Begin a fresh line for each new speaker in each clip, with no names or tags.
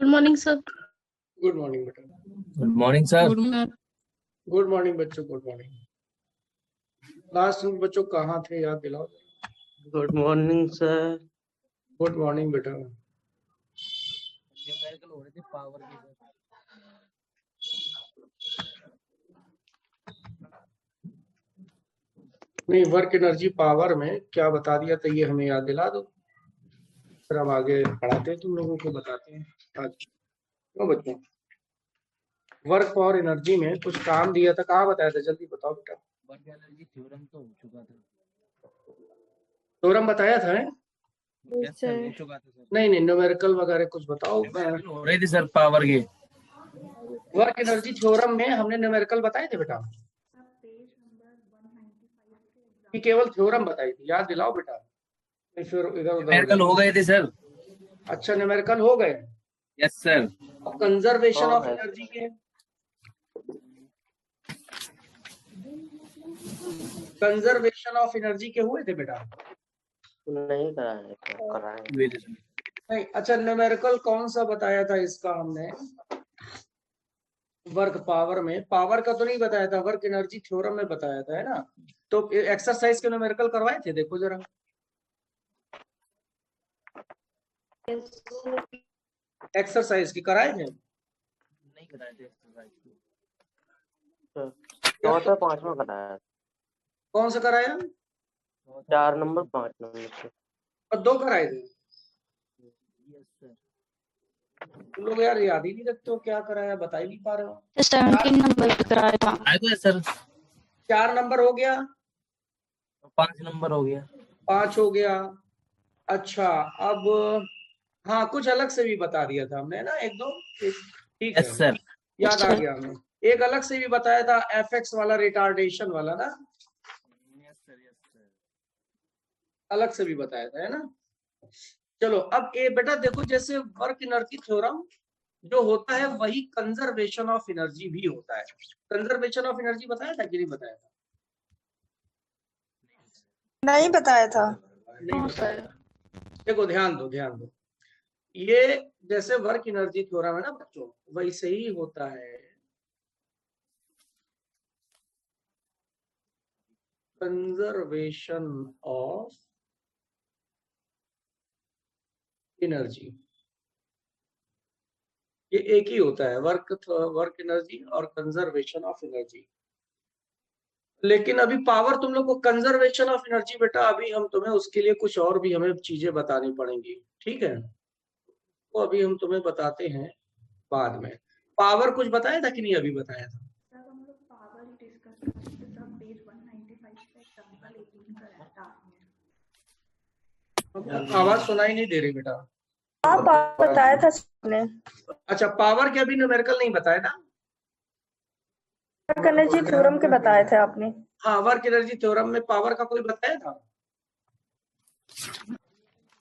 Good morning sir.
Good morning बेटा।
Good morning sir.
Good morning बच्चों, good morning. Last में बच्चों कहाँ थे याद दिलाओ।
Good morning sir.
Good morning बेटा।
न्यूमेरिकल हो रहे थे पावर की सर।
नहीं, वर्क एनर्जी पावर में क्या बता दिया था ये हमें याद दिला दो, फिर हम आगे पढ़ाते हैं, तुम लोगों को बताते हैं आज। क्यों बच्चों, वर्क पावर एनर्जी में कुछ काम दिया था, कहाँ बताया था, जल्दी बताओ बेटा।
वर्क एनर्जी थ्योरम तो हो चुका था।
थ्योरम बताया था है?
यस सर, हो चुका था सर।
नहीं नहीं, न्यूमेरिकल वगैरह कुछ बताओ।
न्यूमेरिकल हो रही थी सर पावर की।
वर्क एनर्जी थ्योरम में हमने न्यूमेरिकल बताए थे बेटा कि केवल थ्योरम बताई थी, याद दिलाओ बेटा, फिर इधर उधर।
न्यूमेरिकल हो गए थे सर।
अच्छा, न्यूमेरिकल हो गए।
Yes sir.
अब कंजर्वेशन
हाँ
ऑफ
है।
एनर्जी के, कंजर्वेशन ऑफ एनर्जी के हुए थे बेटा?
नहीं कराए तो कराए।
नहीं। अच्छा, न्यूमेरिकल कौन सा बताया था इसका हमने? वर्क पावर में, पावर का तो नहीं बताया था, वर्क एनर्जी थ्योरम में बताया था, है ना? तो एक्सरसाइज के न्यूमेरिकल करवाए थे, देखो जरा। एक्सरसाइज की कराए थे?
नहीं कराए थे एक्सरसाइज की।
चौथा पांचवा कराया।
कौन सा कराया?
4 नंबर 5 नंबर से।
और 2 कराए थे।
Yes sir.
तुम लोग यार याद ही नहीं रखते हो, क्या कराया बता ही नहीं पा रहे हो।
17 नंबर पे कराया था।
आए तो सर।
4 नंबर हो गया,
5 नंबर हो गया।
5 हो गया। अच्छा, अब हाँ, कुछ अलग से भी बता दिया था हमने ना, एक दो। ठीक है,
यस सर।
याद आ गया हमें। एक अलग से भी बताया था, एफएक्स वाला, रिटार्डेशन वाला ना,
यस सर। Yes sir.
अलग से भी बताया था, है ना? चलो, अब ये बेटा देखो, जैसे वर्क एनर्जी थ्योरम जो होता है वही कंजर्वेशन ऑफ एनर्जी भी होता है। कंजर्वेशन ऑफ एनर्जी बताया था कि नहीं बताया था?
नहीं बताया था।
नहीं बताया था। देखो, ध्यान दो ध्यान दो, ये जैसे वर्क एनर्जी थ्योरम है ना बच्चों, वैसे ही होता है कंजर्वेशन ऑफ एनर्जी। ये एक ही होता है, वर्क एनर्जी और कंजर्वेशन ऑफ एनर्जी। लेकिन अभी पावर तुम लोग को कंजर्वेशन ऑफ एनर्जी बेटा, अभी हम तुम्हें उसके लिए कुछ और भी हमें चीजें बतानी पड़ेंगी, ठीक है? वो अभी हम तुम्हें बताते हैं बाद में। पावर कुछ बताया था कि नहीं, अभी बताया था? आवाज सुनाई नहीं दे रही बेटा।
आप बताया था आपने।
अच्छा, पावर के अभी न्यूमेरिकल नहीं बताया था?
वर्क एनर्जी थ्योरम के बताए थे आपने।
हाँ, वर्क एनर्जी थ्योरम में पावर का कोई बताया था?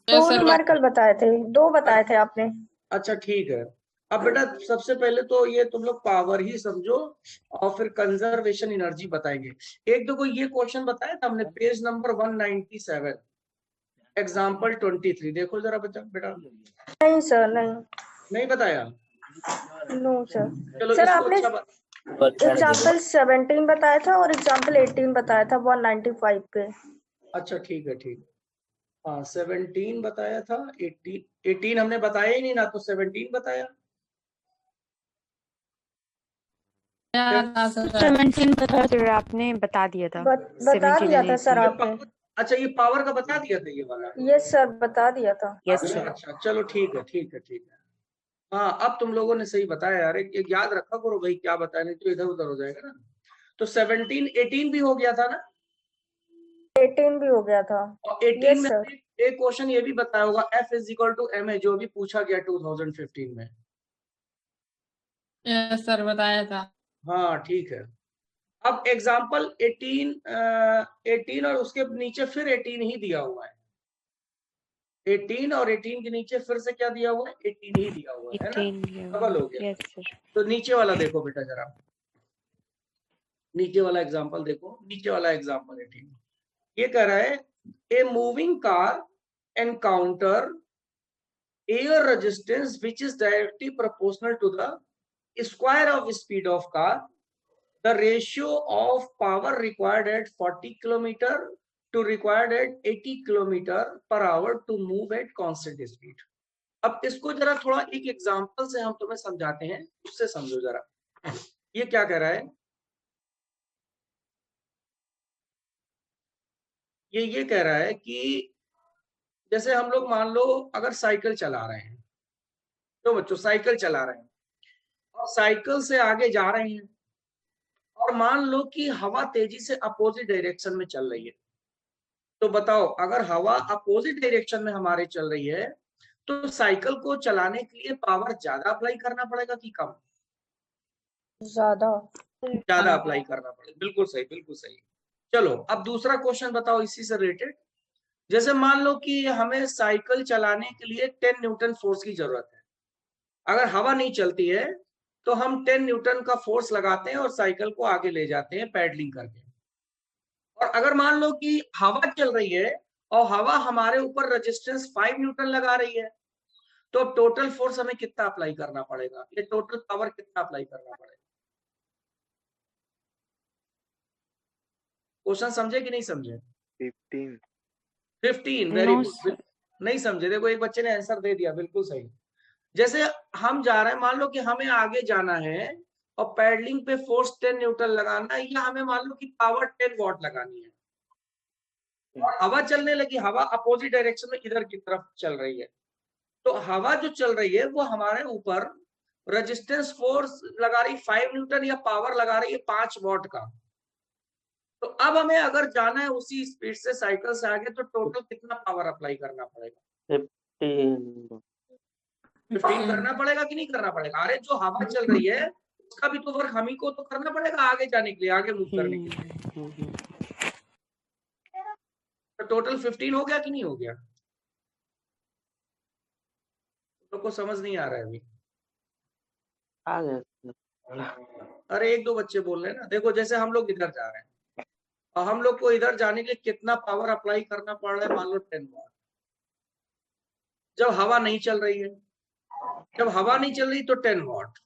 2 न्यूमेरिकल बताए थे, 2 बताए थे आपने।
अच्छा ठीक है। अब बेटा सबसे पहले तो ये तुम लोग पावर ही समझो और फिर कंजर्वेशन एनर्जी बताएंगे। एक दो को ये क्वेश्चन बताया था हमने, पेज नंबर 197, एग्जाम्पल 23, देखो जरा बच्चा बेटा।
नहीं सर,
नहीं बताया?
No sir.
चलो
सर
इसको
आपने
अच्छा
एग्जाम्पल 17 बताया था और एग्जाम्पल 18 बताया था 195 पे।
अच्छा ठीक है, ठीक। हाँ, 17 बताया था, 18 हमने बताया ही नहीं ना, तो 17 बताया।
17 बताया
सर आपने बता दिया था।
बता दिया था सर आपने।
अच्छा, ये पावर का बता दिया था ये वाला?
यस सर, बता दिया था।
यस
अच्छा
सर।
अच्छा, चलो ठीक है, ठीक है, ठीक है। हाँ, अब तुम लोगों ने सही बताया यार, एक याद रखा करो भाई, क्या बताया, नहीं तो इधर उधर हो जाएगा ना। तो 17 18 भी हो गया था ना?
18 भी हो गया था।
और 18
यस
में
सर।
एक क्वेश्चन ये भी बताया होगा, F = ma, जो भी पूछा गया 2015 में।
सर बताया था।
हाँ ठीक है। अब एग्जाम्पल 18 और उसके नीचे फिर 18 ही दिया हुआ है। 18 और 18 के नीचे फिर से क्या दिया हुआ है? 18 ही दिया हुआ है ना, डबल हो गया।
Yes sir.
तो नीचे वाला देखो बेटा जरा, नीचे वाला एग्जाम्पल देखो, नीचे वाला एग्जाम्पल 18 ये कह रहा है, a moving car encounter air resistance which is directly proportional to the square of speed of car, the ratio of power required at 40 kilometer to required at 80 kilometer per hour to move at constant speed. अब इसको जरा थोड़ा एक example से हम तुम्हें समझाते हैं, उससे समझो जरा। ये क्या कह रहा है, ये कह रहा है कि जैसे हम लोग मान लो अगर साइकिल चला रहे हैं, तो बच्चों साइकिल चला रहे हैं और साइकिल से आगे जा रहे हैं, और मान लो कि हवा तेजी से अपोजिट डायरेक्शन में चल रही है, तो बताओ अगर हवा अपोजिट डायरेक्शन में हमारे चल रही है तो साइकिल को चलाने के लिए पावर ज्यादा अप्लाई करना पड़ेगा कि कम? ज्यादा अप्लाई करना पड़ेगा। बिल्कुल सही, बिल्कुल सही। चलो अब दूसरा क्वेश्चन बताओ इसी से रिलेटेड। जैसे मान लो कि हमें साइकिल चलाने के लिए 10 न्यूटन फोर्स की जरूरत है। अगर हवा नहीं चलती है तो हम 10 न्यूटन का फोर्स लगाते हैं और साइकिल को आगे ले जाते हैं पैडलिंग करके। और अगर मान लो कि हवा चल रही है और हवा हमारे ऊपर रेजिस्टेंस 5 न्यूटन लगा रही है, तो अब टोटल फोर्स हमें कितना अप्लाई करना पड़ेगा, ये टोटल पावर कितना अप्लाई करना पड़ेगा? क्वेश्चन समझे कि नहीं समझे? 15। Very good. नहीं समझे? देखो एक बच्चे ने आंसर दे दिया, बिल्कुल सही। जैसे हम जा रहे हैं, मान लो कि हमें आगे जाना है और पैडलिंग पे फोर्स 10 न्यूटन लगाना है, या हमें मान लो कि पावर 10 वॉट लगानी है और हवा चलने लगी, हवा अपोजिट डायरेक्शन में इधर की तरफ चल रही है, तो हवा जो चल रही है वो हमारे ऊपर रेजिस्टेंस फोर्स लगा रही 5 न्यूटन या पावर लगा रही है 5 वॉट का। तो अब हमें अगर जाना है उसी स्पीड से साइकिल से आगे, तो टोटल कितना पावर अप्लाई करना पड़ेगा? 15 करना पड़ेगा कि नहीं करना पड़ेगा? अरे जो हवा चल रही है उसका भी तो वर्क हम ही को तो करना पड़ेगा आगे जाने के लिए, आगे मूव करने के लिए। तो टोटल 15 हो गया कि नहीं हो गया? तो को समझ नहीं आ रहा है अभी?
आ गया।
अरे एक दो बच्चे बोल रहे हैं ना। देखो जैसे हम लोग इधर जा रहे हैं और हम लोग को इधर जाने के लिए कितना पावर अप्लाई करना पड़ रहा है? मान लो 10 वॉट। जब हवा नहीं चल रही है, जब हवा नहीं चल रही तो 10 वॉट।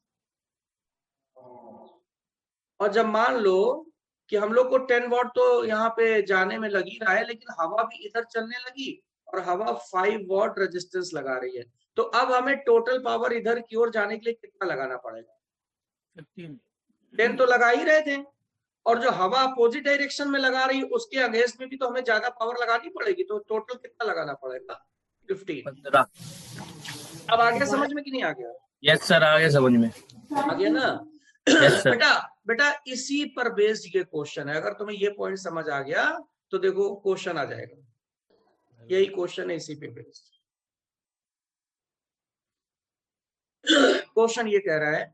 और जब मान लो कि हम लोग को 10 वॉट तो यहाँ पे जाने में लगी रहा है, लेकिन हवा भी इधर चलने लगी और हवा 5 वॉट रेजिस्टेंस लगा रही है, तो अब हमें टोटल पावर इधर की ओर जाने के लिए कितना लगाना पड़ेगा? 10 तो लगा ही रहे थे, और जो हवा अपोजिट डायरेक्शन में लगा रही है उसके अगेंस्ट में भी तो हमें ज्यादा पावर लगानी पड़ेगी, तो टोटल कितना लगाना पड़ेगा? 15। अब आ गया समझ में कि नहीं आ गया?
यस सर, आ गया समझ में।
आ गया ना?
Yes sir.
बेटा इसी पर बेस्ड ये क्वेश्चन है। अगर तुम्हें ये पॉइंट समझ आ गया तो देखो क्वेश्चन आ जाएगा, यही क्वेश्चन है इसी पे बेस्ड। क्वेश्चन ये कह रहा है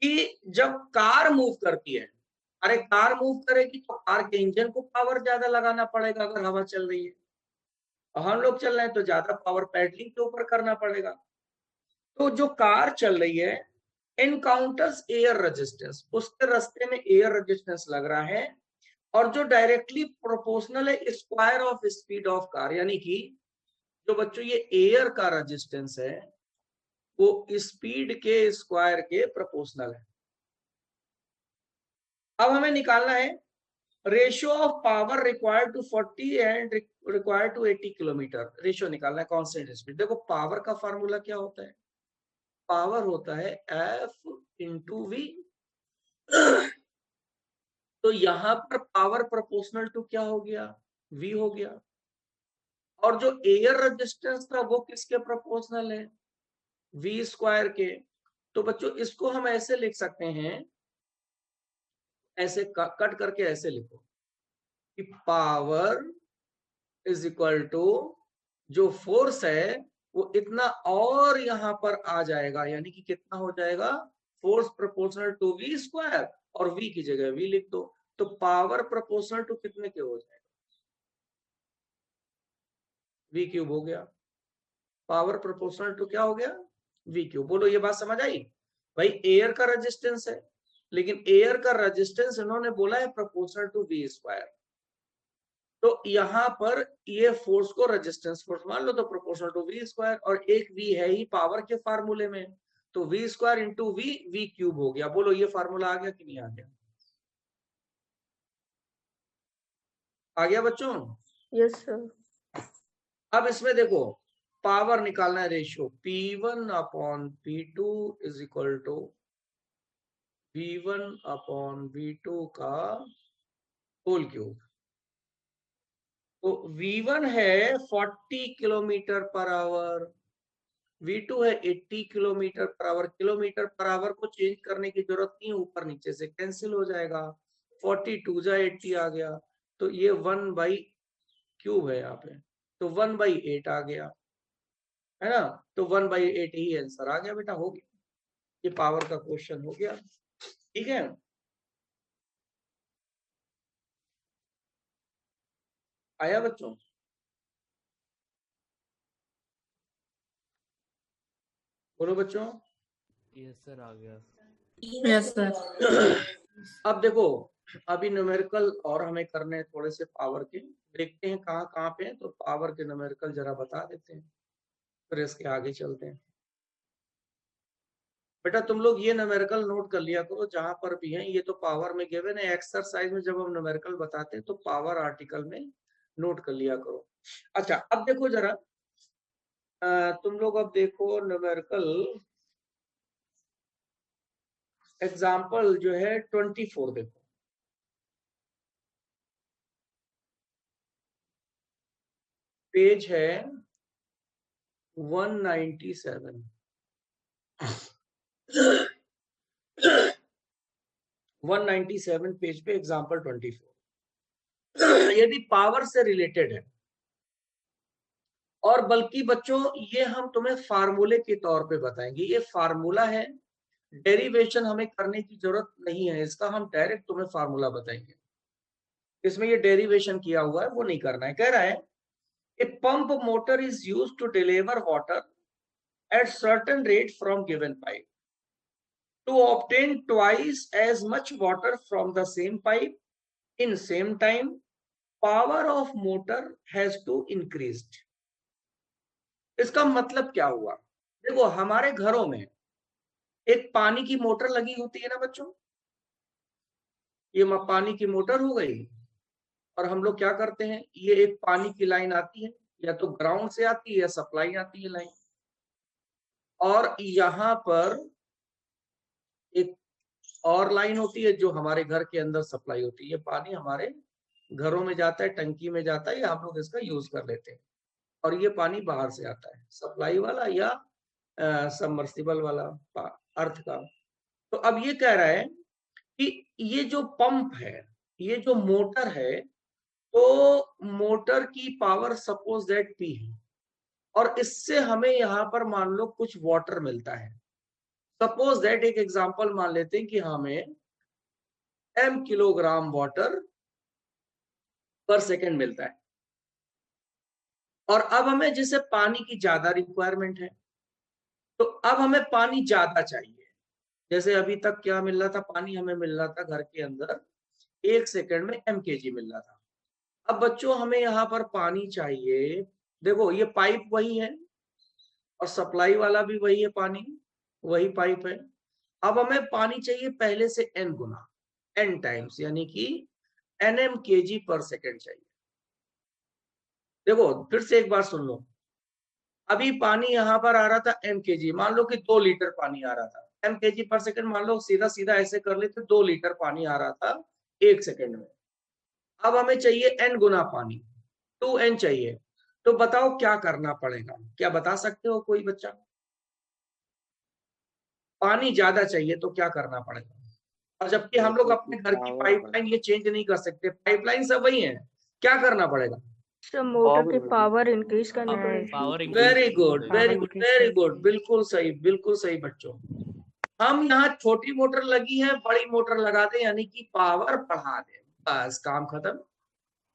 कि जब कार मूव करती है, अरे कार मूव करेगी तो कार के इंजन को पावर ज्यादा लगाना पड़ेगा अगर हवा चल रही है, और हम लोग चल रहे हैं तो ज्यादा पावर पैडलिंग के ऊपर करना पड़ेगा। तो जो कार चल रही है एनकाउंटर्स एयर रेजिस्टेंस, उसके रास्ते में एयर रेजिस्टेंस लग रहा है, और जो डायरेक्टली प्रोपोर्शनल है square of speed of car, यानी कि जो बच्चों ये एयर का रेजिस्टेंस है वो स्पीड के स्क्वायर के प्रोपोर्शनल है। अब हमें निकालना है ratio of power required to 40 and required to 80 kilometre. Ratio निकालना है कांस्टेंट स्पीड। देखो पावर का फार्मूला क्या होता है? पावर होता है F इंटू V। तो यहां पर पावर प्रोपोर्शनल टू क्या हो गया? V हो गया। और जो एयर रेजिस्टेंस था वो किसके प्रोपोर्शनल है? V स्क्वायर के। तो बच्चों इसको हम ऐसे लिख सकते हैं, ऐसे कट करके ऐसे लिखो कि पावर इज इक्वल टू जो फोर्स है वो इतना और यहां पर आ जाएगा, यानी कि कितना हो जाएगा? Force proportional to V square, और V की जगह V लिख दो, तो पावर प्रोपोर्शनल टू कितने के हो जाएगा? V क्यूब हो गया। पावर प्रोपोर्शनल टू क्या हो गया? V cube. बोलो ये बात समझ आई? भाई एयर का रेजिस्टेंस है, लेकिन एयर का रेजिस्टेंस इन्होंने बोला है प्रोपोर्शनल टू V स्क्वायर, तो यहाँ पर ये फोर्स को रेजिस्टेंस फोर्स मान लो तो प्रोपोर्शनल टू वी स्क्वायर, और एक वी है ही पावर के फार्मूले में, तो V square into V cube हो गया। बोलो ये फार्मूला आ गया कि नहीं आ गया? आ गया बच्चों?
Yes sir.
अब इसमें देखो पावर निकालना है, ratio P1 upon P2 is equal to V1 upon V2 का होल क्यूब। तो V1 है 40 किलोमीटर पर आवर, V2 है 80 kilometre per hour. Kilometre per hour को चेंज करने की जरूरत नहीं, ऊपर नीचे से कैंसिल हो जाएगा, 42 जा 80 आ गया, तो ये 1/क्यूब है यहाँ पे, तो 1/8 आ गया, है ना? तो 1/8 ही आंसर आ गया बेटा, हो गया। ये पावर का क्वेश्चन हो गया, ठीक है। आया बच्चों? बोलो बच्चों।
यस सर आ गया।
Yes sir.
अब देखो अभी न्यूमेरिकल और हमें करने हैं थोड़े से पावर के, देखते हैं कहाँ कहाँ पे हैं, तो पावर के न्यूमेरिकल जरा बता देते हैं, फिर इसके आगे चलते हैं। बेटा तुम लोग ये न्यूमेरिकल नोट कर लिया करो जहां पर भी है, ये तो पावर में गिवन है, एक्सरसाइज में जब हम न्यूमेरिकल बताते हैं तो पावर आर्टिकल में नोट कर लिया करो। अच्छा अब देखो जरा, तुम लोग अब देखो न्यूमेरिकल एग्जाम्पल जो है 24 देखो, पेज है 197 197 पेज पे एग्जाम्पल 24। यदि पावर से रिलेटेड है, और बल्कि बच्चों ये हम तुम्हें फार्मूले के तौर पे बताएंगे, ये फार्मूला है, डेरिवेशन हमें करने की जरूरत नहीं है इसका, हम डायरेक्ट तुम्हें फार्मूला बताएंगे। इसमें ये डेरिवेशन किया हुआ है वो नहीं करना है। कह रहा है a pump motor is used to deliver water at certain rate from given pipe to obtain twice as much water from the same pipe in same time, power of motor has to increased। इसका मतलब क्या हुआ? देखो हमारे घरों में एक पानी की मोटर लगी होती है ना बच्चों, ये पानी की मोटर हो गई, और हम लोग क्या करते हैं, ये एक पानी की लाइन आती है, या तो ग्राउंड से आती है या सप्लाई आती है लाइन, और यहाँ पर एक और लाइन होती है जो हमारे घर के अंदर सप्लाई होती है। ये पानी हमारे घरों में जाता है, टंकी में जाता है, या हम लोग इसका यूज कर लेते हैं, और ये पानी बाहर से आता है, सप्लाई वाला या सबमर्सिबल वाला अर्थ का। तो अब ये कह रहा है कि ये जो पंप है, ये जो मोटर है, तो मोटर की पावर सपोज दैट P है, और इससे हमें यहाँ पर मान लो कुछ वाटर मिलता है। सपोज दैट एक एग्जांपल मान लेते हैं कि हमें m किलोग्राम वाटर पर सेकेंड मिलता है, और अब हमें जैसे पानी की ज्यादा रिक्वायरमेंट है, तो अब हमें पानी ज्यादा चाहिए। जैसे अभी तक क्या मिल रहा था, पानी हमें मिल रहा था घर के अंदर 1 सेकंड में mkg मिल रहा था। अब बच्चों हमें यहाँ पर पानी चाहिए, देखो ये पाइप वही है और सप्लाई वाला भी वही है, पानी वही पाइप है। अब हमें पानी चाहिए पहले से n गुना, n टाइम्स, यानी कि nm kg पर सेकेंड चाहिए। देखो फिर से एक बार सुन लो, अभी पानी यहाँ पर आ रहा था mkg, मान लो कि 2 लीटर पानी आ रहा था, mkg पर सेकेंड मान लो सीधा सीधा ऐसे कर लेते, 2 लीटर पानी आ रहा था 1 सेकेंड में। अब हमें चाहिए n गुना पानी, 2n चाहिए, तो बताओ क्या करना पड़ेगा? क्या बता सकते हो कोई बच्चा? पानी ज्यादा चाहिए तो क्या करना पड़ेगा? और जबकि हम लोग अपने घर की पाइपलाइन ये चेंज नहीं कर सकते, पाइपलाइन सब वही है, क्या करना पड़ेगा?
मोटर की पावर इंक्रीज करनी पड़ेगी।
Power
very good, very good, very good, बिल्कुल सही बच्चों। हम यहाँ छोटी मोटर लगी है, बड़ी मोटर लगा दें, यानी कि पावर बढ़ा दें, बस काम खत्म।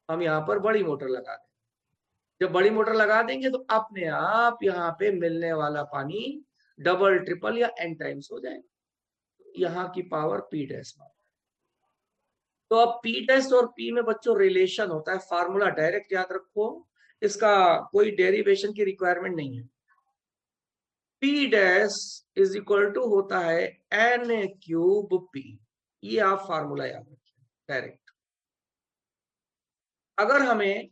हम यहाँ पर बड़ी मोटर लगा दें, जब बड़ी मोटर लगा देंगे तो अपने आप यहाँ पे मिलने वाला पानी डबल ट्रिपल या n टाइम्स हो जाएगा। यहाँ की पावर P डैश तो अब P डैश और P में बच्चों रिलेशन होता है, फार्मूला डायरेक्ट याद रखो, इसका कोई डेरिवेशन की रिक्वायरमेंट नहीं है। P dash is equal to होता है N क्यूब P, ये आप फार्मूला याद रखिए डायरेक्ट। अगर हमें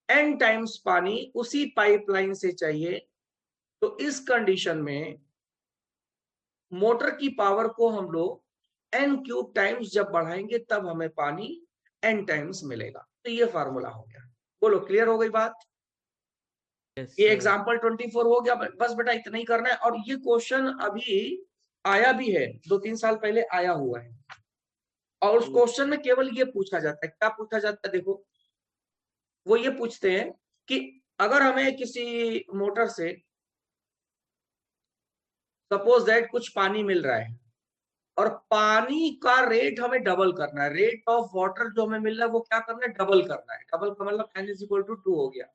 N टाइम्स पानी उसी पाइपलाइन से चाहिए तो इस कंडीशन में मोटर की पावर को हम लोग N क्यूब टाइम्स जब बढ़ाएंगे तब हमें पानी N टाइम्स मिलेगा। तो ये फार्मूला हो गया। बोलो क्लियर हो गई बात?
यस
ये
सर।
एग्जाम्पल 24 हो गया। बस बेटा इतना ही करना है। और ये क्वेश्चन अभी आया भी है, 2-3 साल पहले आया हुआ है, और उस क्वेश्चन में केवल ये पूछा जाता है। क्या पूछा जाता है? देखो, वो ये पूछते हैं कि अगर हमें किसी मोटर से सपोज दैट कुछ पानी मिल रहा है और पानी का रेट हमें डबल करना है, रेट ऑफ वाटर जो हमें मिल रहा है वो क्या करना है? डबल करना है। डबल का मतलब n इज इक्वल टू 2 हो गया।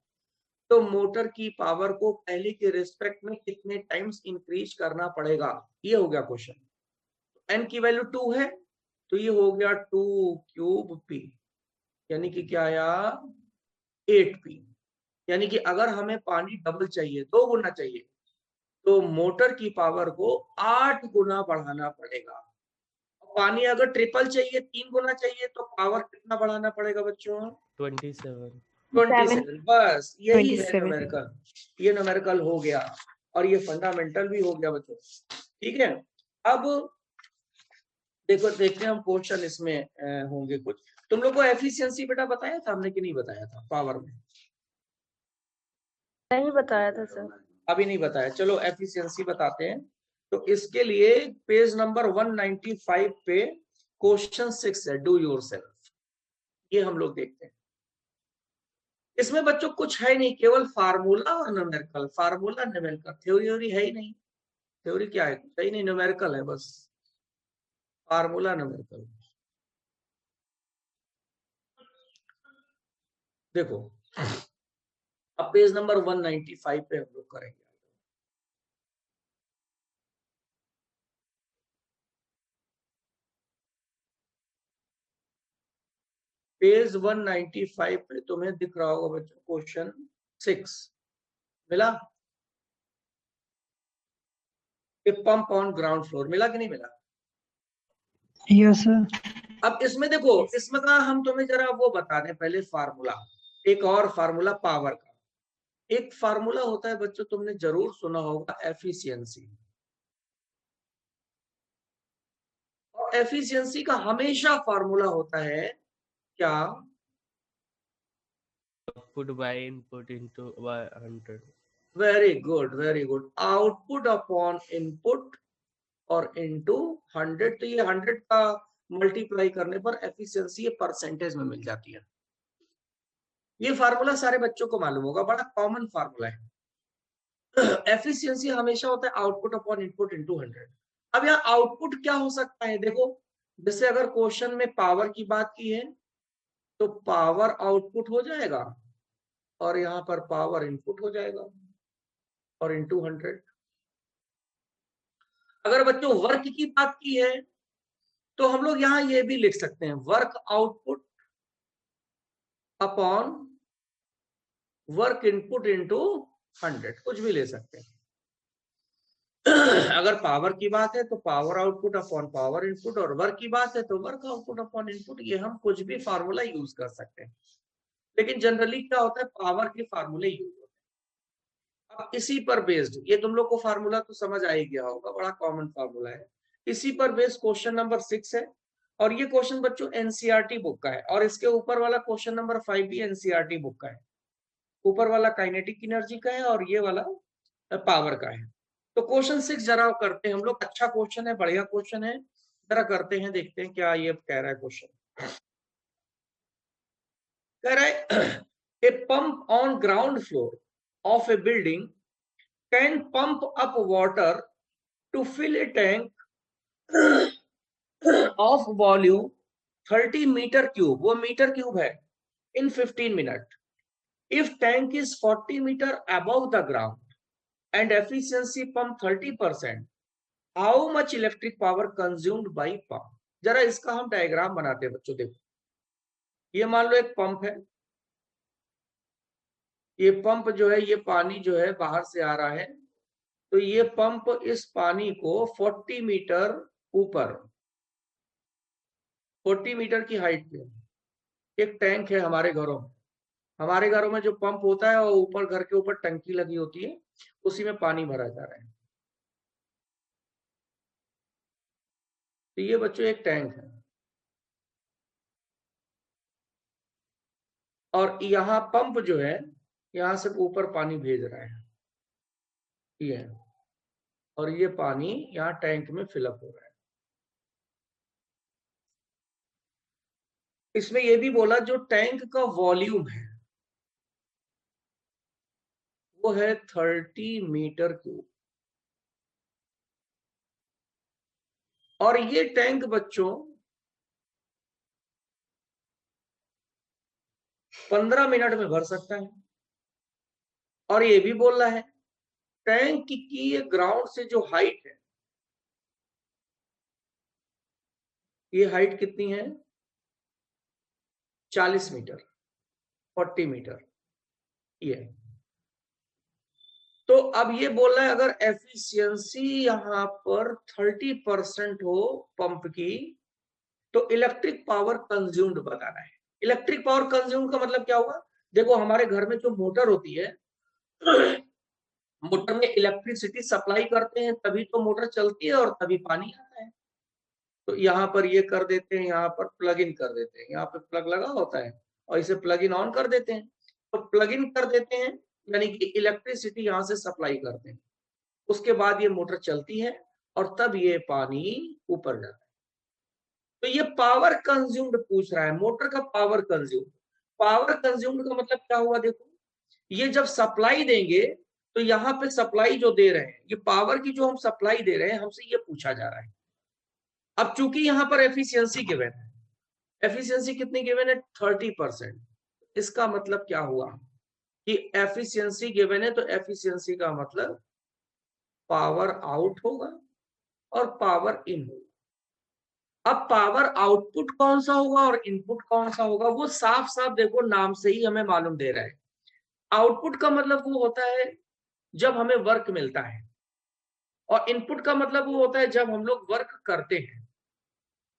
तो मोटर की पावर को पहले के रिस्पेक्ट में कितने टाइम्स इंक्रीज करना पड़ेगा, ये हो गया क्वेश्चन। n की वैल्यू 2 है तो ये हो गया 2 क्यूब p, यानी कि क्या आया? 8p। यानी कि अगर हमें पानी डबल चाहिए, 2 गुना चाहिए, तो मोटर की पावर को 8 गुना बढ़ाना पड़ेगा। पानी अगर ट्रिपल चाहिए, 3 गुना चाहिए, तो पावर कितना बढ़ाना पड़ेगा बच्चों?
27।
27। बस यही है
27।
न्यूमेरिकल। ये न्यूमेरिकल हो गया और ये फंडामेंटल भी हो गया बच्चों। ठीक है, अब देखो देखते हैं हम क्वेश्चन इसमें होंगे कुछ। तुम लोग को एफिशिएंसी बेटा बताया था हमने कि नहीं बताया था पावर में?
नहीं बताया था सर।
अभी नहीं बताया, चलो एफिशिएंसी बताते हैं। तो इसके लिए पेज नंबर 195 पे क्वेश्चन 6 है, डू योरसेल्फ। ये हम लोग देखते हैं। इसमें बच्चों कुछ है नहीं, केवल फार्मूला और न्यूमेरिकल। फार्मूला न्यूमेरिकल, थ्योरी है ही नहीं। थ्योरी क्या है? कुछ है ही नहीं, न्यूमेरिकल है बस। Formula numerical. देखो, अब पेज नंबर 195 पे हम लोग करेंगे। पेज 195 पे तुम्हें दिख रहा होगा बच्चों क्वेश्चन 6 मिला? ए पंप ऑन ग्राउंड फ्लोर, मिला कि नहीं मिला?
Yes sir.
अब इसमें देखो, इसमें का हम तुम्हें जरा वो बता दें पहले फार्मूला। एक और फार्मूला पावर का, एक फार्मूला होता है बच्चों, तुमने जरूर सुना होगा, एफिशिएंसी। और एफिशिएंसी का हमेशा फार्मूला होता है क्या?
Output by input into 100।
Very good, very good. Output upon input और इनटू 100। तो ये 100 का मल्टीप्लाई करने पर एफिशिएंसी ये परसेंटेज में मिल जाती है। ये फार्मूला सारे बच्चों को मालूम होगा, बड़ा कॉमन फार्मूला है। एफिशिएंसी हमेशा होता है आउटपुट अपॉन इनपुट इनटू 100। अब यहाँ आउटपुट क्या हो सकता है? देखो, जैसे अगर क्वेश्चन में पावर की बात की है तो पावर आउटपुट हो जाएगा और यहाँ पर पावर इनपुट हो जाएगा और इनटू 100। अगर बच्चों वर्क की बात की है तो हम लोग यहाँ ये भी लिख सकते हैं, work output upon work input into 100, कुछ भी ले सकते हैं। अगर पावर की बात है तो power output upon power input, और वर्क की बात है तो वर्क आउटपुट अपॉन इनपुट। ये हम कुछ भी फार्मूला यूज कर सकते हैं, लेकिन जनरली क्या होता है, पावर के फार्मूले यूज होते हैं। अब इसी पर बेस्ड, ये तुम लोग को फार्मूला तो समझ आ ही गया होगा, बड़ा कॉमन फार्मूला है। इसी पर बेस्ड क्वेश्चन नंबर 6 है, और ये क्वेश्चन बच्चों एनसीईआरटी बुक का है, और इसके ऊपर वाला क्वेश्चन नंबर 5 भी एनसीईआरटी बुक का है। ऊपर वाला काइनेटिक एनर्जी का है और ये वाला पावर का है। तो क्वेश्चन 6 जरा करते हैं हम लोग। अच्छा क्वेश्चन है, बढ़िया क्वेश्चन है, जरा करते हैं, देखते हैं क्या ये कह रहा है क्वेश्चन। कह रहा है a pump on ground floor of a building can pump up water to fill a tank of volume 30 metre cube, वो मीटर क्यूब है, in 15 minute. If tank is 40 meter above the ground and efficiency pump 30%, how much electric power consumed by pump? जरा इसका हम diagram बनाते हैं बच्चों। देखो, ये मान लो एक पंप है, ये पंप जो है, ये पानी जो है बाहर से आ रहा है, तो ये पंप इस पानी को 40 मीटर ऊपर, 40 मीटर की हाइट पे एक टैंक है हमारे घरों में। हमारे घरों में जो पंप होता है वो ऊपर, घर के ऊपर टंकी लगी होती है, उसी में पानी भरा जा रहा है। तो ये बच्चों एक टैंक है, और यहाँ पंप जो है यहाँ से ऊपर पानी भेज रहा है, ये है, और ये पानी यहाँ टैंक में फिलअप हो रहा है। इसमें ये भी बोला जो टैंक का वॉल्यूम है वो है 30 मीटर क्यूब, और ये टैंक बच्चों 15 मिनट में भर सकता है। और ये भी बोल रहा है टैंक की ये ग्राउंड से जो हाइट है, ये हाइट कितनी है? 40 मीटर, 40 मीटर ये। तो अब ये बोल रहा है अगर एफिशिएंसी यहां पर 30% हो पंप की, तो इलेक्ट्रिक पावर कंज्यूम्ड बताना है। इलेक्ट्रिक पावर कंज्यूम्ड का मतलब क्या हुआ? देखो, हमारे घर में जो मोटर होती है, मोटर में इलेक्ट्रिसिटी सप्लाई करते हैं तभी तो मोटर चलती है और तभी पानी आता है। तो यहाँ पर ये कर देते हैं, यहाँ पर प्लग इन कर देते हैं, यहाँ पे प्लग लगा होता है और इसे प्लग इन ऑन कर देते हैं। तो प्लग इन कर देते हैं यानी कि इलेक्ट्रिसिटी यहाँ से सप्लाई करते हैं, उसके बाद ये मोटर चलती है और तब ये पानी ऊपर जाता है। तो ये पावर कंज्यूम्ड पूछ रहा है, मोटर का पावर कंज्यूम्ड। पावर कंज्यूम्ड का मतलब क्या हुआ? देखो, ये जब सप्लाई देंगे तो यहाँ पे सप्लाई जो दे रहे हैं, ये पावर की जो हम सप्लाई दे रहे हैं, हमसे ये पूछा जा रहा है। अब चूंकि यहाँ पर एफिशिएंसी गिवन है, एफिशिएंसी कितनी गिवन है? 30%। इसका मतलब क्या हुआ कि एफिशिएंसी गिवन है, तो एफिशिएंसी का मतलब पावर आउट होगा और पावर इन होगा। अब पावर आउटपुट कौन सा होगा और इनपुट कौन सा होगा, वो साफ साफ देखो नाम से ही हमें मालूम दे रहा है। आउटपुट का मतलब वो होता है जब हमें वर्क मिलता है, और इनपुट का मतलब वो होता है जब हम लोग वर्क करते हैं।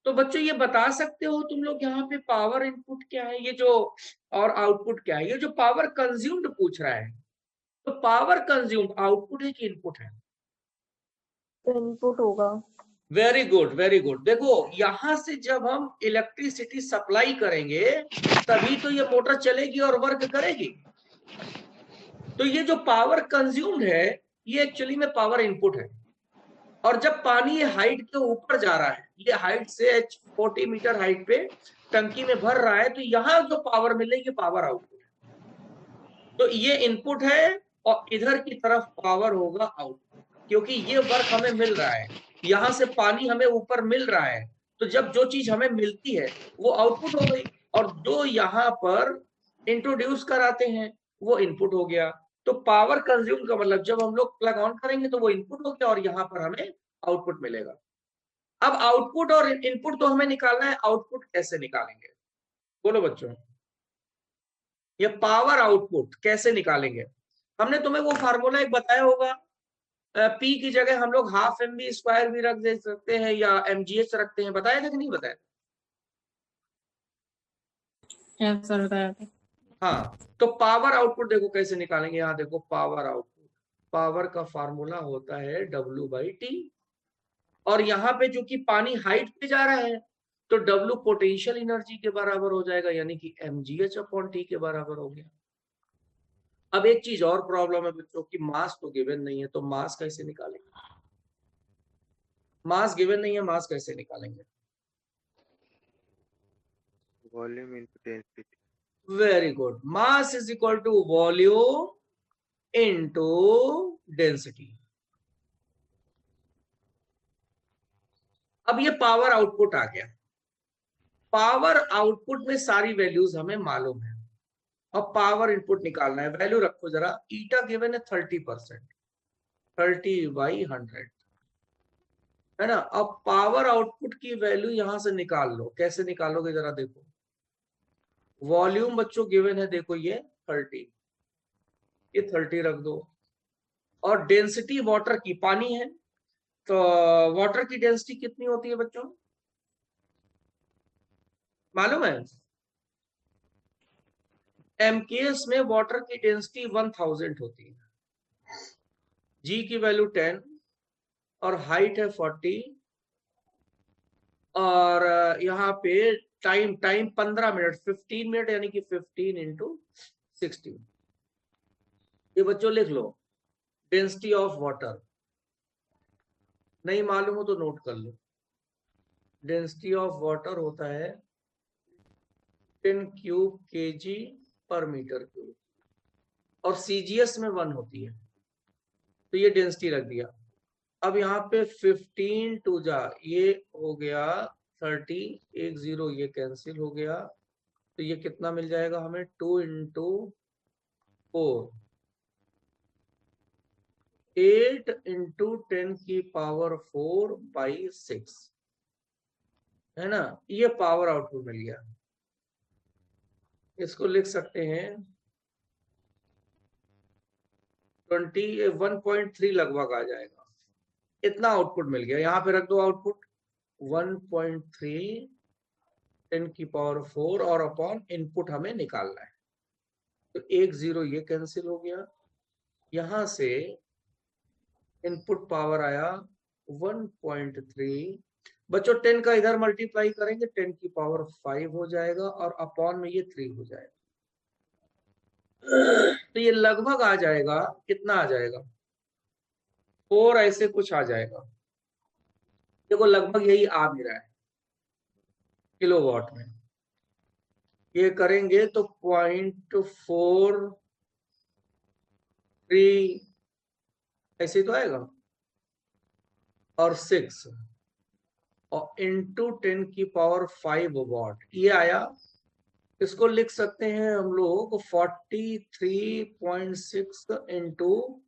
तो बच्चों ये बता सकते हो तुम लोग यहाँ पे पावर इनपुट क्या है, ये जो, और आउटपुट क्या है? ये जो पावर कंज्यूम्ड पूछ रहा है, तो पावर कंज्यूम्ड आउटपुट है कि इनपुट है?
इनपुट होगा।
Very good, very good. देखो, यहां से जब हम इलेक्ट्रिसिटी सप्लाई करेंगे तभी तो ये मोटर चलेगी और वर्क करेगी। तो ये जो पावर कंज्यूम्ड है ये एक्चुअली में पावर इनपुट है। और जब पानी ये हाइट के ऊपर जा रहा है, ये हाइट से 40 मीटर हाइट पे टंकी में भर रहा है, तो यहां जो पावर मिलेगी पावर आउटपुट है। तो ये इनपुट है और इधर की तरफ पावर होगा आउटपुट, क्योंकि ये वर्क हमें मिल रहा है, यहां से पानी हमें ऊपर मिल रहा है। तो जब जो चीज हमें मिलती है वो आउटपुट हो गई, और जो यहाँ पर इंट्रोड्यूस कराते हैं वो इनपुट हो गया। तो पावर कंज्यूम का मतलब जब हम लोग प्लग ऑन करेंगे तो वो इनपुट हो गया और यहाँ पर हमें आउटपुट मिलेगा। अब आउटपुट और इनपुट तो हमें निकालना है, आउटपुट कैसे निकालेंगे? बोलो बच्चों, ये पावर आउटपुट कैसे निकालेंगे? हमने तुम्हें वो फार्मूला एक बताया होगा, P की जगह हम लोग हाफ mv² भी रख दे सकते हैं या mgh रखते हैं, बताया था कि नहीं बताया?
सर बताया था।
हाँ, तो पावर आउटपुट देखो कैसे निकालेंगे। यहाँ देखो, पावर आउटपुट, पावर का फार्मूला होता है W/T, और यहाँ पे जो कि पानी हाइट पे जा रहा है तो W पोटेंशियल एनर्जी के बराबर हो जाएगा, यानी कि mgh/T के बराबर हो गया। अब एक चीज और प्रॉब्लम है बच्चों की, मास तो गिवन नहीं है, तो मास कैसे निकालेंगे? मास गिवन नहीं है, मास कैसे निकालेंगे?
Volume into density.
Very good, mass is equal to volume into density. अब ये पावर आउटपुट आ गया। पावर आउटपुट में सारी वैल्यूज हमें मालूम है, अब पावर इनपुट निकालना है। वैल्यू रखो जरा, ईटा गिवन है 30%, 30/100, है ना। अब पावर आउटपुट की वैल्यू यहां से निकाल लो। कैसे निकालोगे जरा देखो। वॉल्यूम बच्चों गिवन है, देखो ये 30, ये 30 रख दो। और डेंसिटी वाटर की, पानी है तो वाटर की डेंसिटी कितनी होती है बच्चों, मालूम है? एमकेएस में वाटर की डेंसिटी 1000 होती है, जी की वैल्यू 10 और हाइट है 40 और यहाँ पे टाइम 15 मिनट, 15 मिनट यानी कि 15 इंटू 16। ये बच्चों लिख लो, डेंसिटी ऑफ वाटर। नहीं मालूम हो तो नोट कर लो। डेंसिटी ऑफ वाटर होता है 10 क्यूब kg पर मीटर क्यूब और सीजीएस में 1 होती है, तो ये डेंसिटी रख दिया। अब यहाँ पे 15 टू जा, ये हो गया 30, 10 ये कैंसिल हो गया, तो ये कितना मिल जाएगा हमें, 2 इंटू 4, 8 इंटू 10 की पावर 4/6, है ना। ये पावर आउटपुट मिल गया। इसको लिख सकते हैं 1.3 लगभग आ जाएगा। इतना आउटपुट मिल गया। यहाँ पे रख दो आउटपुट 1.3 10 की पावर 4 और अपॉन इनपुट हमें निकालना है, तो 10 ये कैंसिल हो गया। यहां से इनपुट पावर आया 1.3। बच्चों 10 का इधर मल्टीप्लाई करेंगे 10 की पावर 5 हो जाएगा और अपॉन में ये 3 हो जाएगा, तो ये लगभग आ जाएगा, कितना आ जाएगा, 4 ऐसे कुछ आ जाएगा। देखो लगभग यही आ भी रहा है किलोवाट में। ये करेंगे तो 0.43 ऐसे तो आएगा और 6 और इंटू 10 की पावर 5 वाट ये आया। इसको लिख सकते हैं हम लोग 43.6 इंटू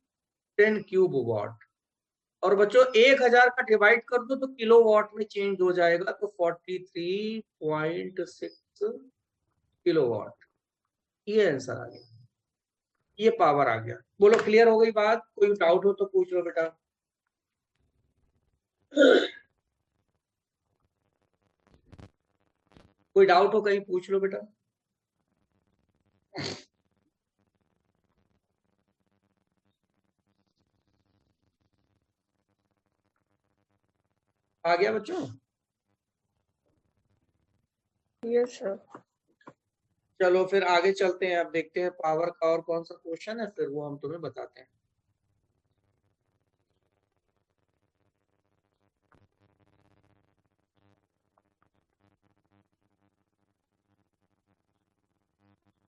10 क्यूब वाट। और बच्चों 1000 का डिवाइड कर दो तो किलोवाट में चेंज हो जाएगा, तो 43.6 किलोवाट, ये आंसर आ गया, ये पावर आ गया। बोलो क्लियर हो गई बात? कोई डाउट हो तो पूछ लो बेटा। कोई डाउट हो कहीं पूछ लो बेटा। आ गया बच्चों?
Yes sir.
चलो फिर आगे चलते हैं। अब देखते हैं पावर का और कौन सा क्वेश्चन है, फिर वो हम तुम्हें बताते हैं।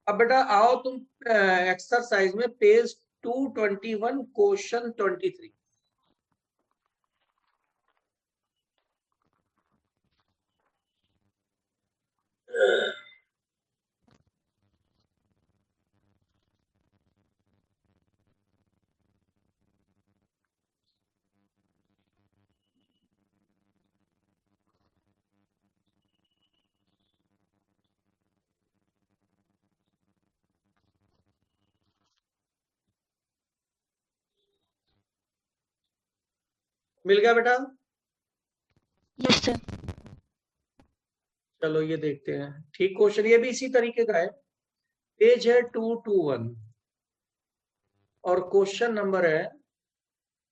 अब बेटा आओ तुम एक्सरसाइज में पेज 221 क्वेश्चन 23। मिल गया बेटा?
Yes sir.
चलो ये देखते हैं। ठीक क्वेश्चन, ये भी इसी तरीके का है। पेज है 221 और क्वेश्चन नंबर है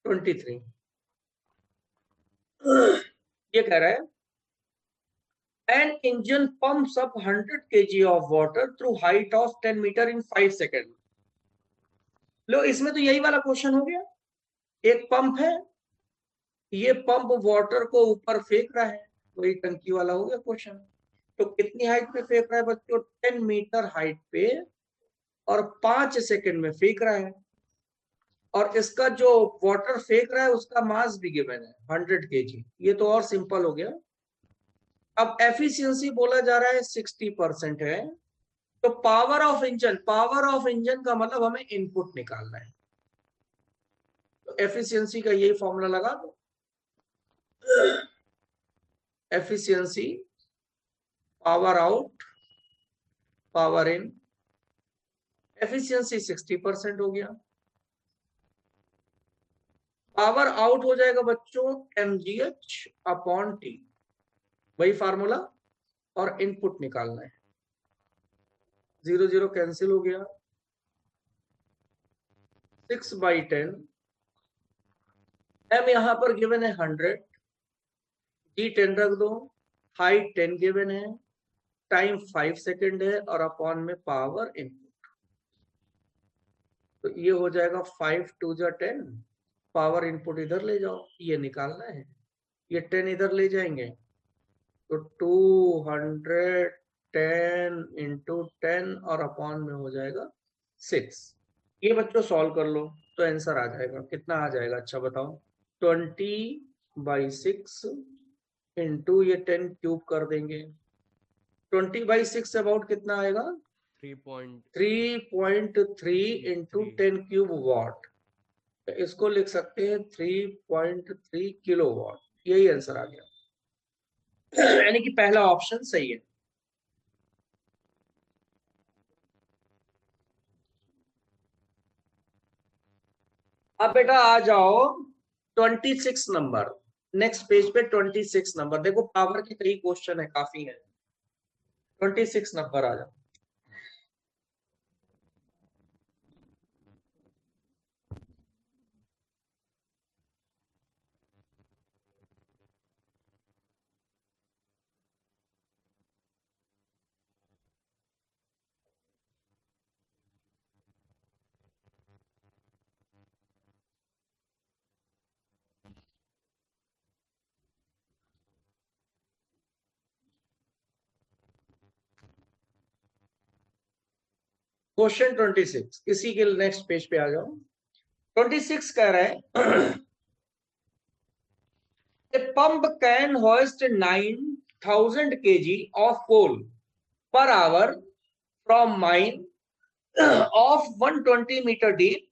23। ये कह रहा है an engine pumps up 100 kg of water through height of 10 meter in 5 seconds। लो इसमें तो यही वाला क्वेश्चन हो गया। एक पंप है, ये पंप वाटर को ऊपर फेंक रहा है, वही टंकी वाला हो गया क्वेश्चन। तो कितनी हाइट पे फेंक रहा है बच्चों? 10 मीटर हाइट पे और 5 सेकंड में फेंक रहा है। और इसका जो वाटर फेंक रहा है उसका मास भी गिवन है 100 kg। ये तो और सिंपल हो गया। अब एफिशिएंसी बोला जा रहा है 60% है, तो पावर ऑफ इंजन का मतलब हमें इनपुट निकालना है। तो एफिशिएंसी का यही फॉर्मूला लगा दो। Efficiency, power out, power in. Efficiency 60% हो गया। पावर आउट हो जाएगा बच्चों mgh अपॉन टी, वही फार्मूला, और इनपुट निकालना है। 0 0 कैंसिल हो गया। 6/10 m यहां पर गिवन है 100, जी 10 रख दो, हाइट 10 गिवन है, टाइम 5 सेकेंड है, और अपॉन में पावर इनपुट। तो ये हो जाएगा 5 2 जा 10, पावर इनपुट इधर ले जाओ, ये निकालना है, ये 10 इधर ले जाएंगे, तो 210 इंटू 10 और अपॉन में हो जाएगा 6। ये बच्चों सॉल्व कर लो तो आंसर आ जाएगा। कितना आ जाएगा अच्छा बताओ? 20/6 इंटू ये 10 क्यूब कर देंगे। 20/6 अबाउट कितना आएगा? 3.3 इंटू 10 क्यूब वॉट। इसको लिख सकते हैं 3.3 किलो वॉट। यही आंसर आ गया, यानी कि पहला ऑप्शन सही है। अब बेटा आ जाओ 26 नंबर, नेक्स्ट पेज पे 26 नंबर। देखो पावर के कई क्वेश्चन है, काफी है। 26 नंबर आ जाओ। क्वेश्चन 26, इसी के नेक्स्ट पेज पे आ जाओ। 26 कह रहे हैं A pump can hoist 9,000 kg of coal per hour from mine of 120 meter deep,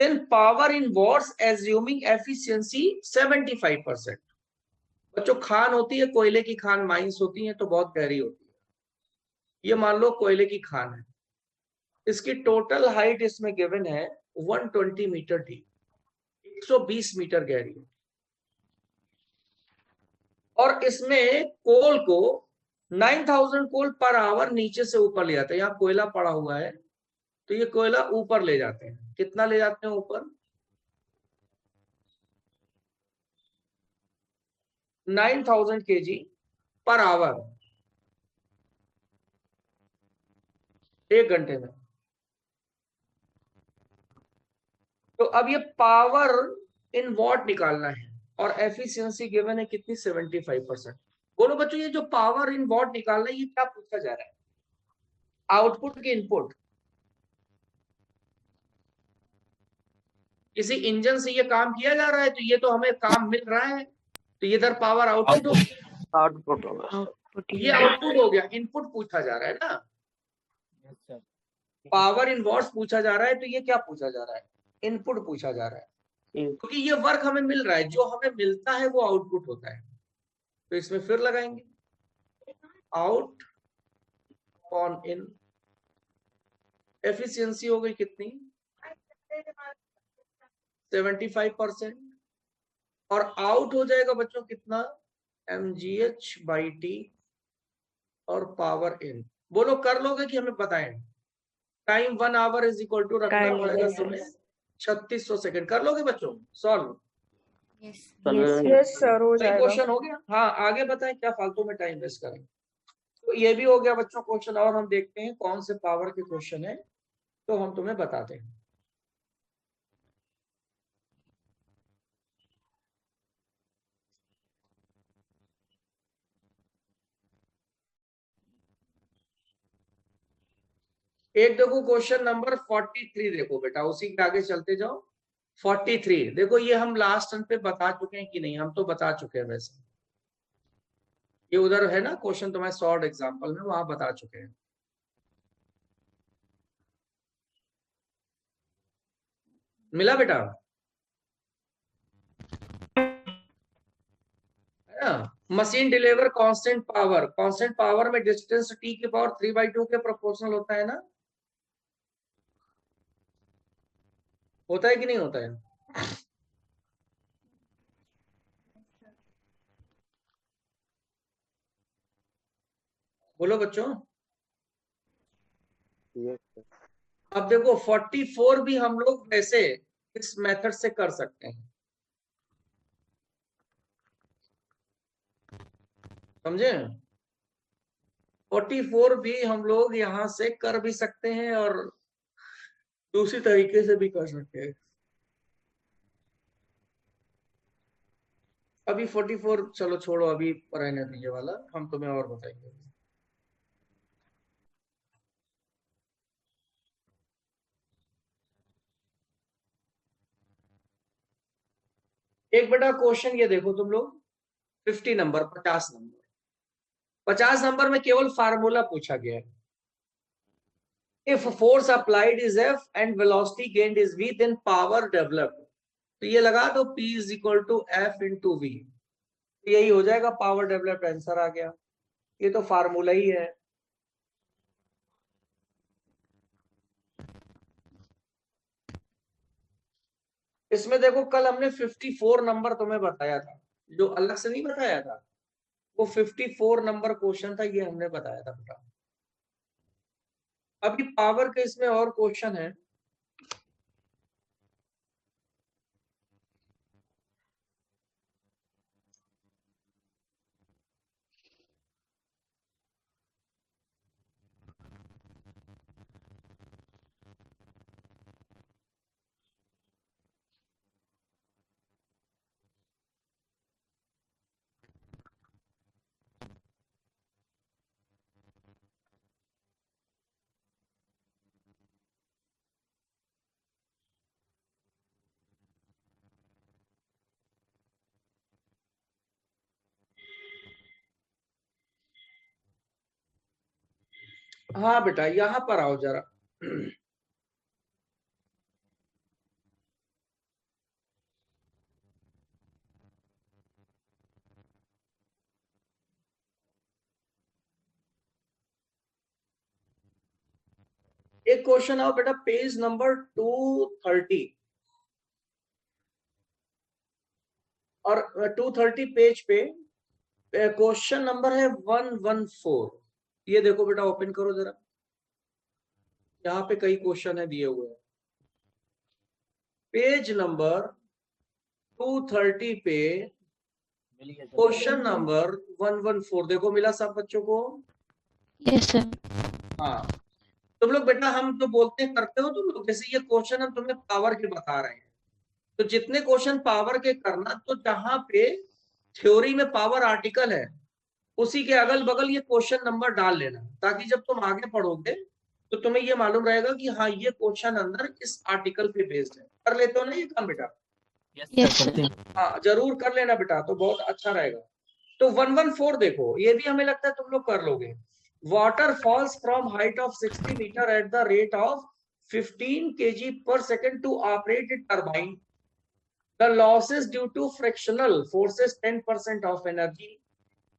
then power in watts assuming efficiency 75%। बच्चों खान होती है, कोयले की खान माइंस होती है, तो बहुत गहरी होती है। ये मान लो कोयले की खान है, इसकी टोटल हाइट इसमें गिवन है 120 मीटर डीप, 120 मीटर गहरी है, और इसमें कोल को 9,000 कोल पर आवर नीचे से ऊपर ले जाते हैं। यहाँ कोयला पड़ा हुआ है, तो ये कोयला ऊपर ले जाते हैं। कितना ले जाते हैं ऊपर? 9,000 kg पर आवर, 1 घंटे में। तो अब ये पावर इन वॉट निकालना है, और एफिशिएंसी गिवन है कितनी? 75%। बोलो बच्चों, ये जो पावर इन वॉट निकालना है, ये क्या पूछा जा रहा है? आउटपुट की इनपुट। किसी इंजन से ये काम किया जा रहा है, तो ये तो हमें काम मिल रहा है, तो ये इधर पावर आउटपुट हो गया।
आउटपुट होगा।
ये आउटपुट हो गया, इनपुट पूछा जा रहा है ना। पावर इन वॉट्स पूछा जा रहा है, तो ये क्या पूछा जा रहा है? इनपुट पूछा जा रहा है, क्योंकि ये वर्क हमें मिल रहा है, जो हमें मिलता है वो आउटपुट होता है। तो इसमें फिर लगाएंगे आउट ऑन इन। एफिशिएंसी हो गई कितनी? 75%, और आउट हो जाएगा बच्चों कितना? mgh/t और पावर इन। बोलो कर लोगे कि हमें बताएं? Time 1 hour is equal to रखना पड़ेगा तुम्हें 3600 सेकंड। कर लोगे बच्चों सॉल्व?
यस सर, हो जाएगा।
क्वेश्चन हो गया। हाँ आगे बताएं, क्या फालतू में टाइम वेस्ट करें। तो ये भी हो गया बच्चों क्वेश्चन, और हम देखते हैं कौन से पावर के क्वेश्चन है, तो हम तुम्हें बताते हैं। एक देखो क्वेश्चन नंबर 43, देखो बेटा उसी के आगे चलते जाओ। 43 देखो, ये हम लास्ट टर्न पे बता चुके हैं कि नहीं? हम तो बता चुके हैं वैसे। ये उधर है ना क्वेश्चन तुम्हारे शॉर्ट एग्जांपल में, वहां बता चुके हैं। मिला बेटा? मशीन डिलीवर कांस्टेंट पावर में डिस्टेंस t की पावर 3/2 के प्रोपोर्शनल होता है ना, होता है कि नहीं होता है? बोलो बच्चों।
Yes sir.
अब देखो 44 भी हम लोग वैसे इस मेथड से कर सकते हैं, समझे? 44 भी हम लोग यहां से कर भी सकते हैं और दूसरी तरीके से भी कर सकते हैं। अभी 44 चलो छोड़ो, अभी रहने दीजिए वाला, हम तुम्हें और बताएंगे। एक बेटा क्वेश्चन ये देखो तुम लोग, 50 नंबर 50 नंबर में केवल फार्मूला पूछा गया है। If force applied is F and velocity gained is V, then power developed. तो ये लगा दो P is equal to F into V, यही हो जाएगा पावर डेवलप्ड, आंसर आ गया। ये तो फार्मूला ही है। इसमें देखो कल हमने 54 नंबर तुम्हें बताया था, जो अलग से नहीं बताया था, वो 54 नंबर क्वेश्चन था, ये हमने बताया था बेटा। अभी पावर के इसमें और क्वेश्चन है। हाँ बेटा यहां पर आओ जरा। एक क्वेश्चन आओ बेटा, पेज नंबर 230 और 230 पेज पे क्वेश्चन नंबर है 114। ये देखो बेटा, ओपन करो जरा, यहाँ पे कई क्वेश्चन है दिए हुए हैं। पेज नंबर 230 पे क्वेश्चन नंबर 114 देखो, मिला सब बच्चों को?
Yes sir.
हाँ तुम लोग बेटा, हम तो बोलते हैं करते हो तुम लोग, जैसे ये क्वेश्चन हम तुम्हें पावर के बता रहे हैं, तो जितने क्वेश्चन पावर के करना, तो जहां पे थ्योरी में पावर आर्टिकल है उसी के अगल बगल ये क्वेश्चन नंबर डाल लेना, ताकि जब तुम आगे पढ़ोगे तो तुम्हें ये मालूम रहेगा कि हाँ ये क्वेश्चन अंदर इस आर्टिकल पे बेस्ड है। कर लेते हो ना ये काम बेटा?
Yes sir.
हाँ जरूर कर लेना बेटा, तो बहुत अच्छा रहेगा। तो 114 देखो, ये भी हमें लगता है तुम लोग कर लोगे। Water falls from height of 60 metre at the rate of 15 kg per second to operate a turbine. The losses due to frictional forces 10% of energy.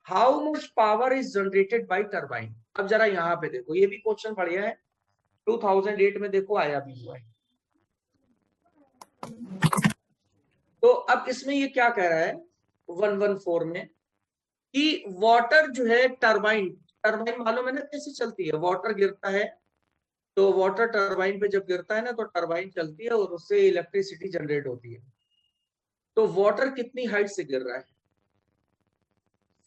How much power is generated by turbine? अब जरा यहाँ पे देखो, ये भी question बढ़िया है, 2008 में देखो आया भी हुआ है। तो अब इसमें ये क्या कह रहा है 114 में कि वाटर जो है टरबाइन मालूम है ना कैसे चलती है? वाटर गिरता है तो वाटर टरबाइन पे जब गिरता है ना तो टरबाइन चलती है और उससे इलेक्ट्रिसिटी जनरेट होती है। तो वाटर कितनी हाइट से गिर रहा है?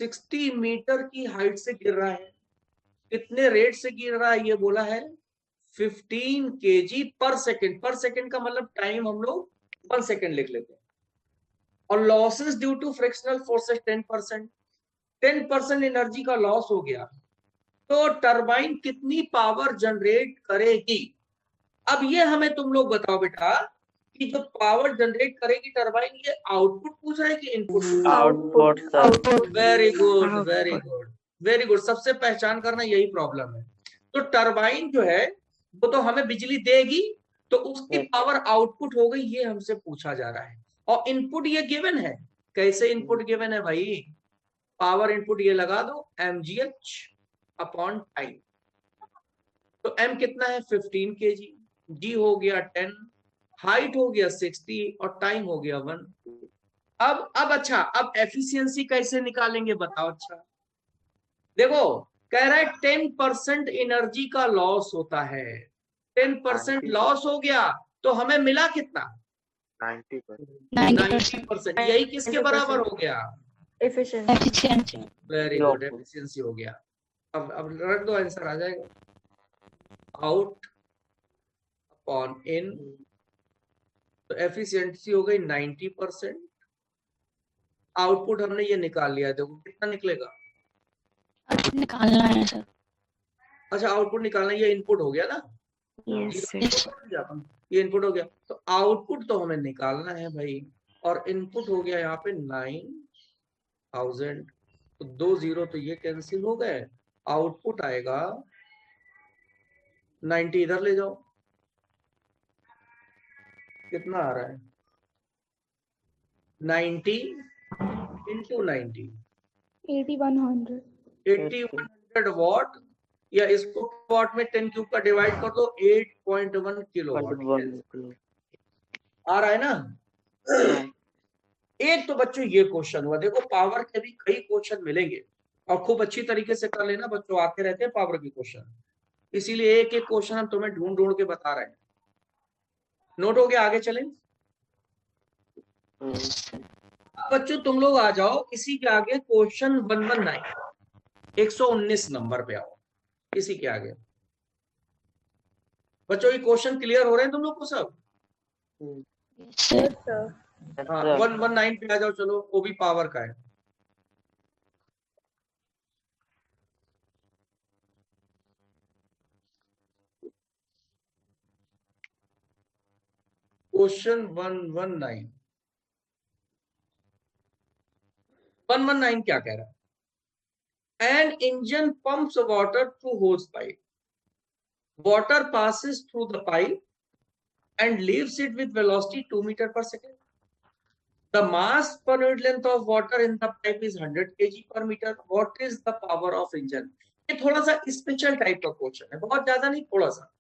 60 मीटर की हाइट से गिर रहा है। कितने रेट से गिर रहा है? ये बोला है 15 kg पर सेकेंड। पर सेकेंड का मतलब टाइम हम लोग 1 सेकेंड लिख लेते हैं। और losses due to frictional forces 10%। 10% energy का लॉस हो गया, तो टरबाइन कितनी पावर जनरेट करेगी? अब ये हमें तुम लोग बताओ बेटा कि जो पावर जनरेट करेगी टरबाइन, ये आउटपुट पूछ रहा है कि input?
Output.
Very good very good very good. सबसे पहचान करना यही प्रॉब्लम है। तो टरबाइन जो है वो तो हमें बिजली देगी, तो उसकी पावर आउटपुट हो गई, ये हमसे पूछा जा रहा है। और इनपुट ये गिवन है। कैसे इनपुट गिवन है भाई? पावर इनपुट ये लगा दो mgh अपॉन टाइम। तो m कितना है 15 kg, g हो गया 10, हाइट हो गया 60 और टाइम हो गया 1। अब अच्छा, अब एफिशिएंसी कैसे निकालेंगे बताओ। अच्छा देखो, कह रहा है 10% एनर्जी का लॉस होता है। 10% लॉस हो गया तो हमें मिला कितना?
90%।
90%। यही किसके बराबर हो गया?
Efficiency.
Efficiency.
Very good, efficiency हो गया। अब रख दो, आंसर आ जाएगा आउट अपॉन इन। तो एफिशिएंसी हो गई 90%। आउटपुट हमने ये निकाल लिया, देखो कितना निकलेगा।
आउटपुट निकालना है सर।
अच्छा आउटपुट निकालना, ये इनपुट हो गया ना,
यस।
ये इनपुट हो गया। तो आउटपुट तो हमें निकालना है भाई, और इनपुट हो गया यहाँ पे 9000। तो 2 0 तो ये कैंसिल हो गए, आउटपुट आएगा 90। इधर ले जाओ, कितना आ रहा है? 90 इंटू 90,
8100।
8100 वॉट, या इसको वॉट में 10 क्यूब का डिवाइड कर दो, 8.1 किलोवाट आ रहा है ना। एक तो बच्चों ये क्वेश्चन हुआ। देखो पावर के भी कई क्वेश्चन मिलेंगे और खूब अच्छी तरीके से कर लेना बच्चों, आते रहते हैं पावर के क्वेश्चन, इसीलिए एक एक क्वेश्चन हम तुम्हें ढूंढ ढूंढ के बता रहे हैं। नोट हो गया? आगे चलें। बच्चों तुम लोग आ जाओ इसी के आगे, क्वेश्चन 119, 119 नंबर पे आओ इसी के आगे। बच्चों ये क्वेश्चन क्लियर हो रहे हैं तुम लोग को सब?
Yes sir.
हाँ 119 पे आ जाओ, चलो वो भी पावर का है। क्वेश्चन 119 क्या कह रहा है? An engine pumps water through hose pipe. Water passes through the pipe and leaves it with velocity 2 meters per second. The mass per unit length of water in the pipe is 100 kg per meter. What is the power of engine? ये थोड़ा सा special type का question है, बहुत ज्यादा नहीं, थोड़ा सा।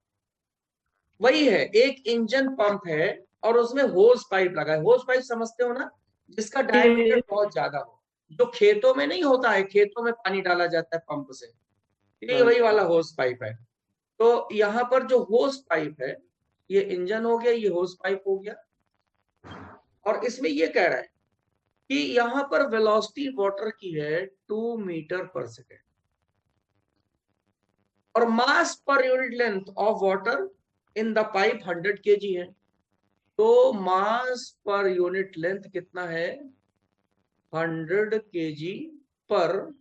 वही है, एक इंजन पंप है और उसमें होस पाइप लगा है। होस पाइप समझते हो ना, जिसका डायमीटर बहुत ज्यादा हो, जो खेतों में नहीं होता है, खेतों में पानी डाला जाता है पंप से, ये वही वाला होस पाइप है। तो यहाँ पर जो होस पाइप है, ये इंजन हो गया, ये होस पाइप हो गया, और इसमें ये कह रहा है कि यहाँ पर वेलोसिटी वाटर की है 2 मीटर पर सेकेंड, और mass per unit length of water in the pipe 100 kg है। तो मास पर यूनिट लेंथ कितना है? 100 kg पर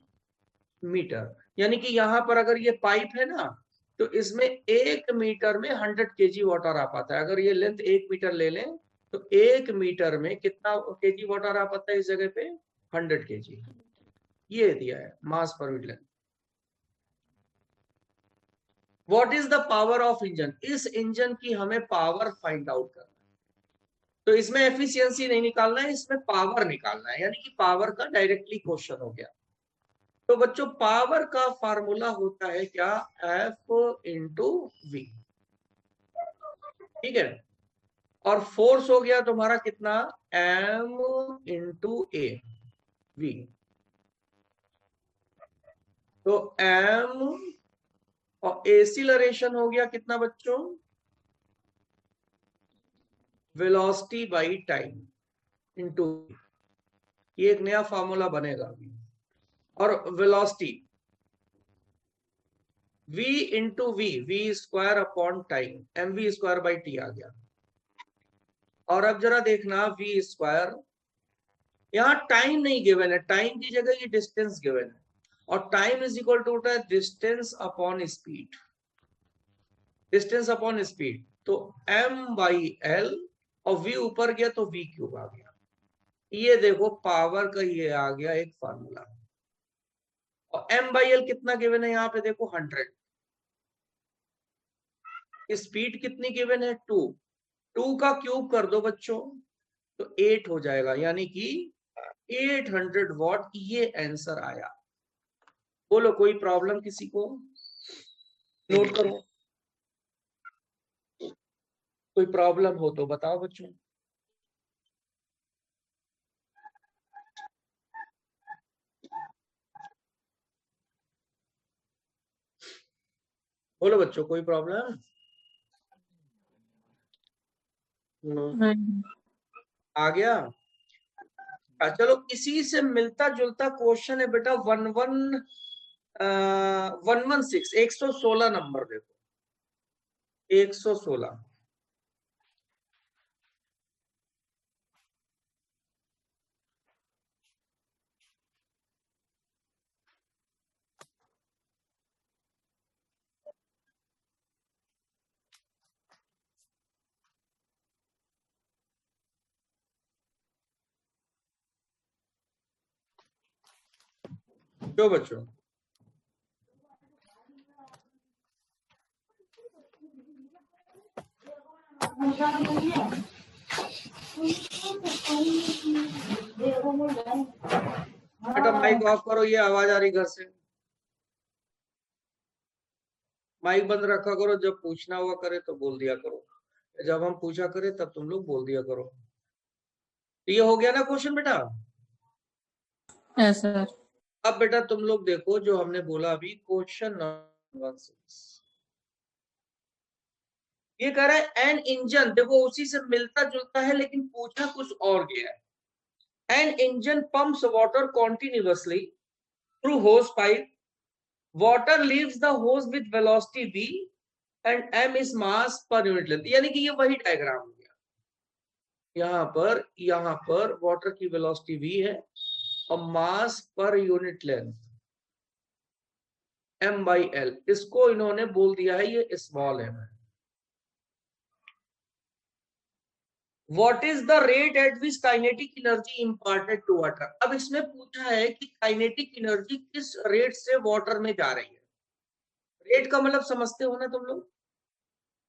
मीटर। यानी कि यहां पर अगर ये पाइप है ना, तो इसमें 1 मीटर में 100 kg वाटर आ पाता है। अगर ये लेंथ 1 मीटर ले लें तो 1 मीटर में कितना kg वाटर आ पाता है? इस जगह पे 100 kg। ये दिया है mass per unit length. What is the power of engine? इस इंजन की हमें पावर फाइंड आउट करना है। तो इसमें एफिशिएंसी नहीं निकालना है, इसमें पावर निकालना है, यानी कि पावर का डायरेक्टली क्वेश्चन हो गया। तो बच्चों पावर का फार्मूला होता है क्या? F इंटू वी, ठीक है। और फोर्स हो गया तुम्हारा कितना? M into A V. तो M और एक्सीलरेशन हो गया कितना बच्चों? वेलोसिटी बाई टाइम इंटू, ये एक नया फार्मूला बनेगा अभी। और velocity v into v square upon time, mv square by t आ गया। और अब जरा देखना v स्क्वायर, यहाँ टाइम नहीं गिवन है, टाइम की जगह ये डिस्टेंस गिवन है, और टाइम इज इक्वल टू होता है distance upon speed, distance upon speed. तो m बाई एल, और v ऊपर गया तो v क्यूब आ गया। ये देखो पावर का ये आ गया एक फार्मूला। और m बाई एल कितना गिवन है यहाँ पे? देखो 100। स्पीड कितनी गिवन है? 2 का क्यूब कर दो बच्चों तो 8 हो जाएगा, यानी कि 800 वॉट ये आंसर आया। बोलो कोई प्रॉब्लम किसी को? नोट करो, कोई प्रॉब्लम हो तो बताओ बच्चों। बोलो बच्चों कोई प्रॉब्लम?
नहीं।
आ गया? चलो इसी से मिलता जुलता क्वेश्चन है बेटा 116 116 नंबर देखो 116। जो बच्चों बेटा माइक ऑफ करो, ये आवाज आ रही घर से। माइक बंद रखा करो, जब पूछना हुआ करे तो बोल दिया करो, जब हम पूछा करे तब तुम लोग बोल दिया करो। तो ये हो गया ना क्वेश्चन बेटा?
Yes sir.
अब बेटा तुम लोग देखो जो हमने बोला अभी क्वेश्चन नंबर 16। ये कह रहा है एन इंजन, देखो उसी से मिलता जुलता है लेकिन पूछा कुछ और गया है। An engine pumps water continuously through hose pipe, water leaves the hose with velocity v and m is mass per unit length. यानी कि ये वही डायग्राम हो गया। यहाँ पर वाटर की वेलोसिटी v है और mass per unit length m/l, इसको इन्होंने बोल दिया है ये स्मॉल m है। What is the rate at which kinetic energy imparted to water? अब इसमें पूछा है कि काइनेटिक एनर्जी किस रेट से वाटर में जा रही है। रेट का मतलब समझते हो ना तुम लोग?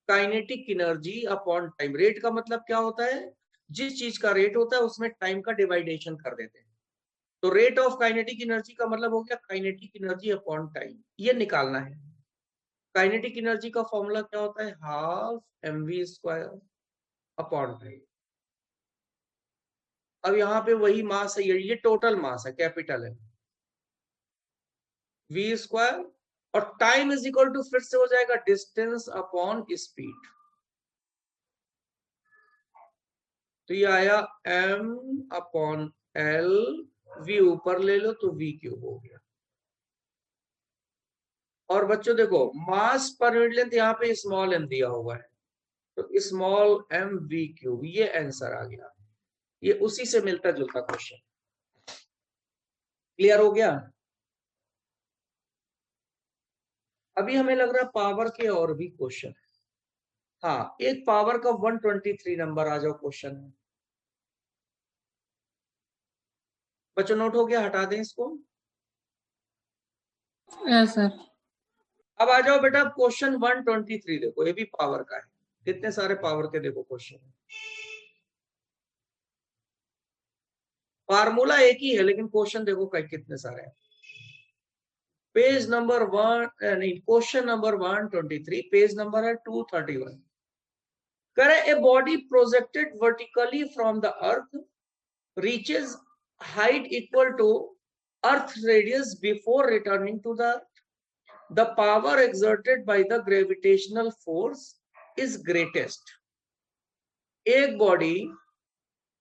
Kinetic energy upon time. Rate का मतलब क्या होता है? जिस चीज का रेट होता है उसमें टाइम का डिवाइडेशन कर देते हैं। तो रेट ऑफ काइनेटिक एनर्जी का मतलब हो गया काइनेटिक एनर्जी अपॉन टाइम, ये निकालना है। काइनेटिक एनर्जी का फॉर्मूला क्या होता है? Half mv² upon time. अब यहाँ पे वही मास है, ये टोटल मास है, कैपिटल है v², और टाइम इज इक्वल टू फिर से हो जाएगा डिस्टेंस अपॉन स्पीड। तो ये आया m/l, v ऊपर ले लो तो v³ हो गया। और बच्चों देखो मास पर यूनिट लेंथ यहाँ पे स्मॉल m दिया हुआ है, तो स्मॉल m v³, ये आंसर आ गया। ये उसी से मिलता जुलता क्वेश्चन। क्लियर हो गया? अभी हमें लग रहा है पावर के और भी क्वेश्चन है। हाँ, एक पावर का 123 नंबर आ जाओ क्वेश्चन है। बच्चों नोट हो गया? हटा दें इसको।
Yes sir.
अब आ जाओ बेटा क्वेश्चन 123 देखो, ये भी पावर का है। कितने सारे पावर के देखो क्वेश्चन है। फार्मूला एक ही है लेकिन क्वेश्चन देखो कितने सारे हैं। पेज नंबर 1 नहीं, क्वेश्चन नंबर 123, पेज नंबर है 231। करे a body projected vertically from the earth reaches height equal to Earth's radius before returning to the Earth. The power exerted by the gravitational force is greatest. एक body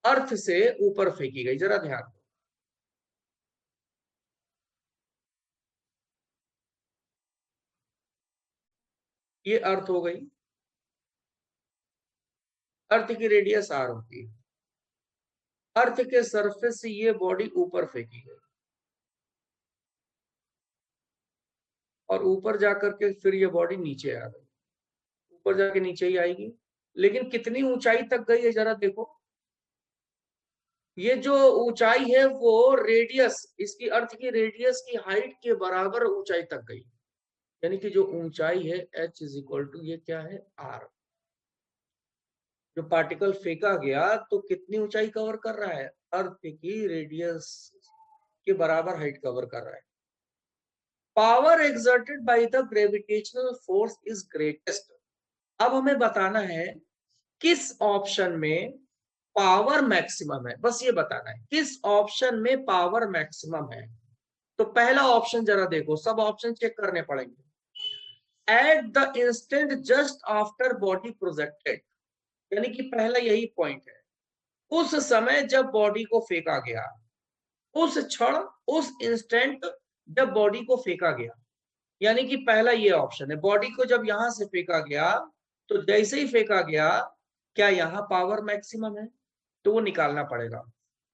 earth से ऊपर फेंकी गई, जरा ध्यान दो। ये अर्थ हो गई, अर्थ की रेडियस r होती है। अर्थ के सरफेस से ये बॉडी ऊपर फेंकी गई और ऊपर जाकर के फिर ये बॉडी नीचे आ गई, ऊपर जाके नीचे ही आएगी। लेकिन कितनी ऊंचाई तक गई है जरा देखो। ये जो ऊंचाई है वो रेडियस, इसकी अर्थ की रेडियस की हाइट के बराबर ऊंचाई तक गई। यानी कि जो ऊंचाई है h इज इक्वल टू ये क्या है r। जो पार्टिकल फेंका गया तो कितनी ऊंचाई कवर कर रहा है? अर्थ की रेडियस के बराबर हाइट कवर कर रहा है। Power exerted by the gravitational force is greatest. अब हमें बताना है किस ऑप्शन में पावर मैक्सिमम है, बस ये बताना है किस ऑप्शन में पावर मैक्सिमम है। तो पहला ऑप्शन जरा देखो, सब ऑप्शन चेक करने पड़ेंगे। Eight the instant just after body projected, यानी कि पहला यही पॉइंट है, उस समय जब बॉडी को फेंका गया, उस क्षण, उस इंस्टेंट जब बॉडी को फेंका गया, यानी कि पहला ये ऑप्शन है। बॉडी को जब यहां से फेंका गया तो जैसे ही फेंका गया, क्या यहां पावर मैक्सिमम है? तो वो निकालना पड़ेगा।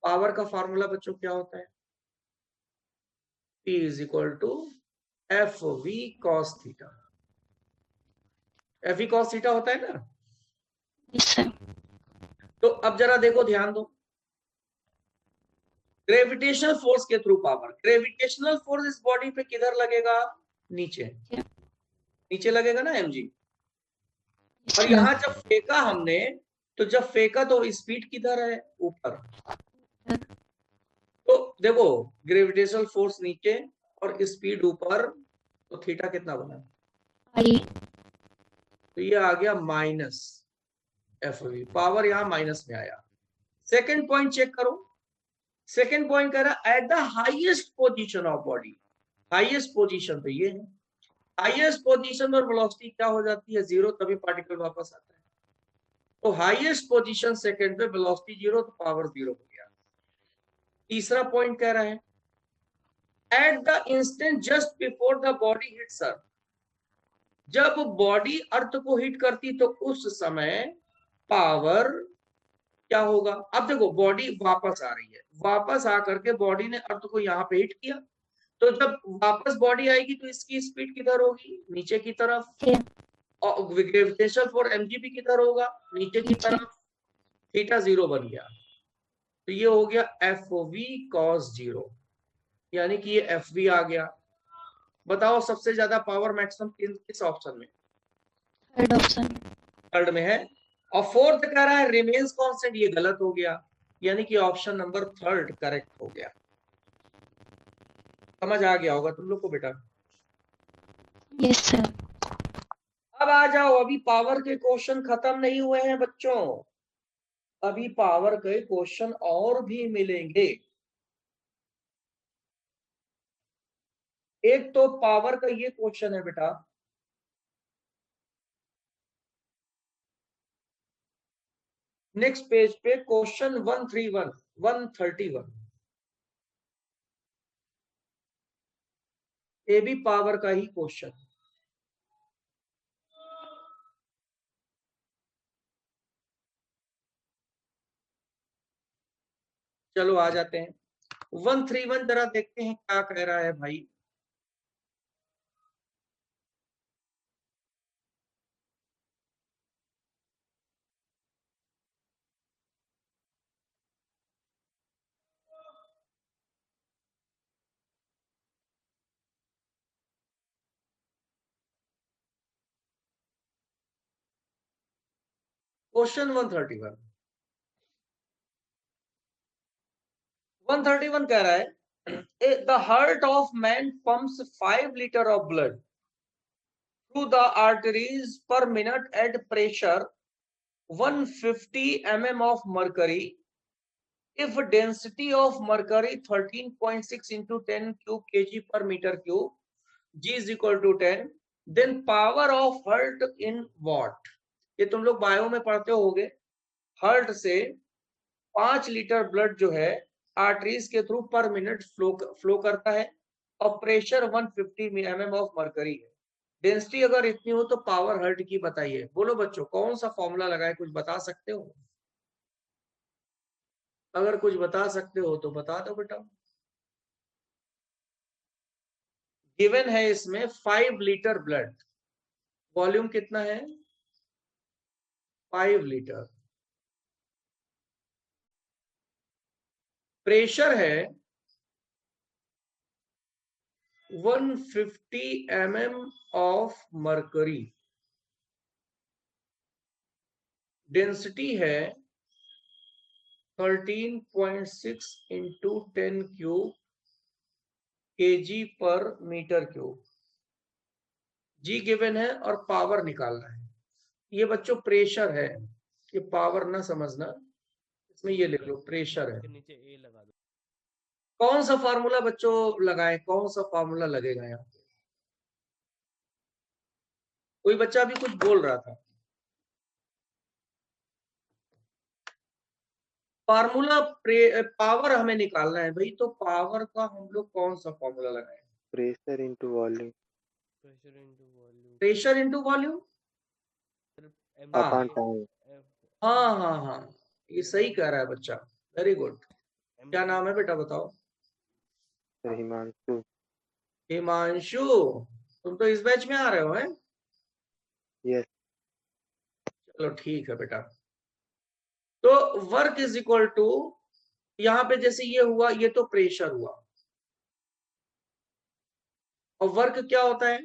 पावर का फॉर्मूला बच्चों क्या होता है? P is equal to F V cos theta. F V cos theta होता है ना।
Yes sir.
तो अब जरा देखो, ध्यान दो, ग्रेविटेशनल फोर्स के थ्रू पावर, ग्रेविटेशनल फोर्स इस बॉडी पे किधर लगेगा? नीचे, नीचे लगेगा ना mg। और यहाँ जब फेंका हमने, तो जब फेंका तो स्पीड किधर है? ऊपर। तो देखो, ग्रेविटेशनल फोर्स नीचे और स्पीड ऊपर, तो थीटा कितना बना?
आई।
तो ये आ गया माइनस एफ वी, पावर यहाँ माइनस में आया। सेकंड पॉइंट चेक करो। सेकंड पॉइंट कह रहा at the highest position of body. Highest position तो ये है, हाईएस्ट पोजीशन पर वेलोसिटी क्या हो जाती है? जीरो, तभी पार्टिकल वापस आता है। तो हाईएस्ट पोजीशन सेकंड पे वेलोसिटी जीरो, तो पावर जीरो हो गया। तीसरा पॉइंट कह रहा है at the instant just before the body hits earth. जब बॉडी अर्थ को हिट करती तो उस समय पावर क्या होगा? अब देखो, बॉडी वापस आ रही है, वापस आकर के बॉडी ने अर्थ को यहाँ पे हिट किया, तो जब वापस बॉडी आएगी तो इसकी स्पीड किधर होगी? नीचे की तरफ। और ग्रेविटेशनल फोर्स mg भी किधर होगा? नीचे की तरफ। थीटा जीरो बन गया, तो ये हो गया एफ वी कॉस जीरो, यानी कि ये एफ वी आ गया। बताओ सबसे ज्यादा पावर मैक्सिमम किस ऑप्शन में?
Third option.
थर्ड में है। और फोर्थ कह रहा है रिमेन्स कांस्टेंट, ये गलत हो गया, यानी कि ऑप्शन नंबर थर्ड करेक्ट हो गया। समझ आ गया होगा तुम लोग को बेटा?
Yes sir.
अब आ जाओ, अभी पावर के क्वेश्चन खत्म नहीं हुए हैं बच्चों, अभी पावर के क्वेश्चन और भी मिलेंगे। एक तो पावर का ये क्वेश्चन है बेटा, नेक्स्ट पेज पे क्वेश्चन 131 ये भी पावर का ही क्वेश्चन। चलो आ जाते हैं 131, जरा देखते हैं क्या कह रहा है भाई। क्वेश्चन 131 कह रहा है the heart of man pumps 5 litre of blood through the arteries पर minute at pressure 150 mm of mercury. If density of mercury 13.6 into 10 cube kg per meter cube, G is equal to 10, then power of heart in watt. ये तुम लोग bio में पढ़ते होगे। Heart से 5 litre blood जो है आर्टरीज के थ्रू पर मिनट फ्लो करता है और प्रेशर 150 mm ऑफ मरकरी है। डेंसिटी अगर इतनी हो तो पावर हर्ट की बताइए। बोलो बच्चों, कौन सा फॉर्मूला लगाए? कुछ बता सकते हो? अगर कुछ बता सकते हो तो बता दो बेटा। गिवन है इसमें 5 लीटर ब्लड, वॉल्यूम कितना है? 5 लीटर। प्रेशर है 150 mm ऑफ मरकरी, डेंसिटी है 13.6 इंटू 10 क्यूब kg पर मीटर क्यूब। जी गिवन है और पावर निकालना है। ये बच्चों प्रेशर है, ये पावर ना समझना, इसमें ये लिख लो प्रेशर है।
इसके नीचे ए लगा दो।
कौन सा फार्मूला बच्चों लगाए, कौन सा फार्मूला लगेगा यहाँ पे? कोई बच्चा अभी कुछ बोल रहा था। फार्मूला पावर हमें निकालना है भाई, तो पावर का हम लोग कौन सा फार्मूला लगाए?
Pressure into volume
pressure into volume.
Pressure into volume. हाँ
अपॉन टाइम।
हाँ हाँ हाँ, ये सही कह रहा है बच्चा, वेरी गुड। क्या नाम है बेटा बताओ?
सर हिमांशु।
हिमांशु, तुम तो इस बैच में आ रहे हो हैं?
यस।
चलो ठीक है बेटा। तो वर्क इज इक्वल टू, यहाँ पे जैसे ये हुआ, ये तो प्रेशर हुआ, और वर्क क्या होता है?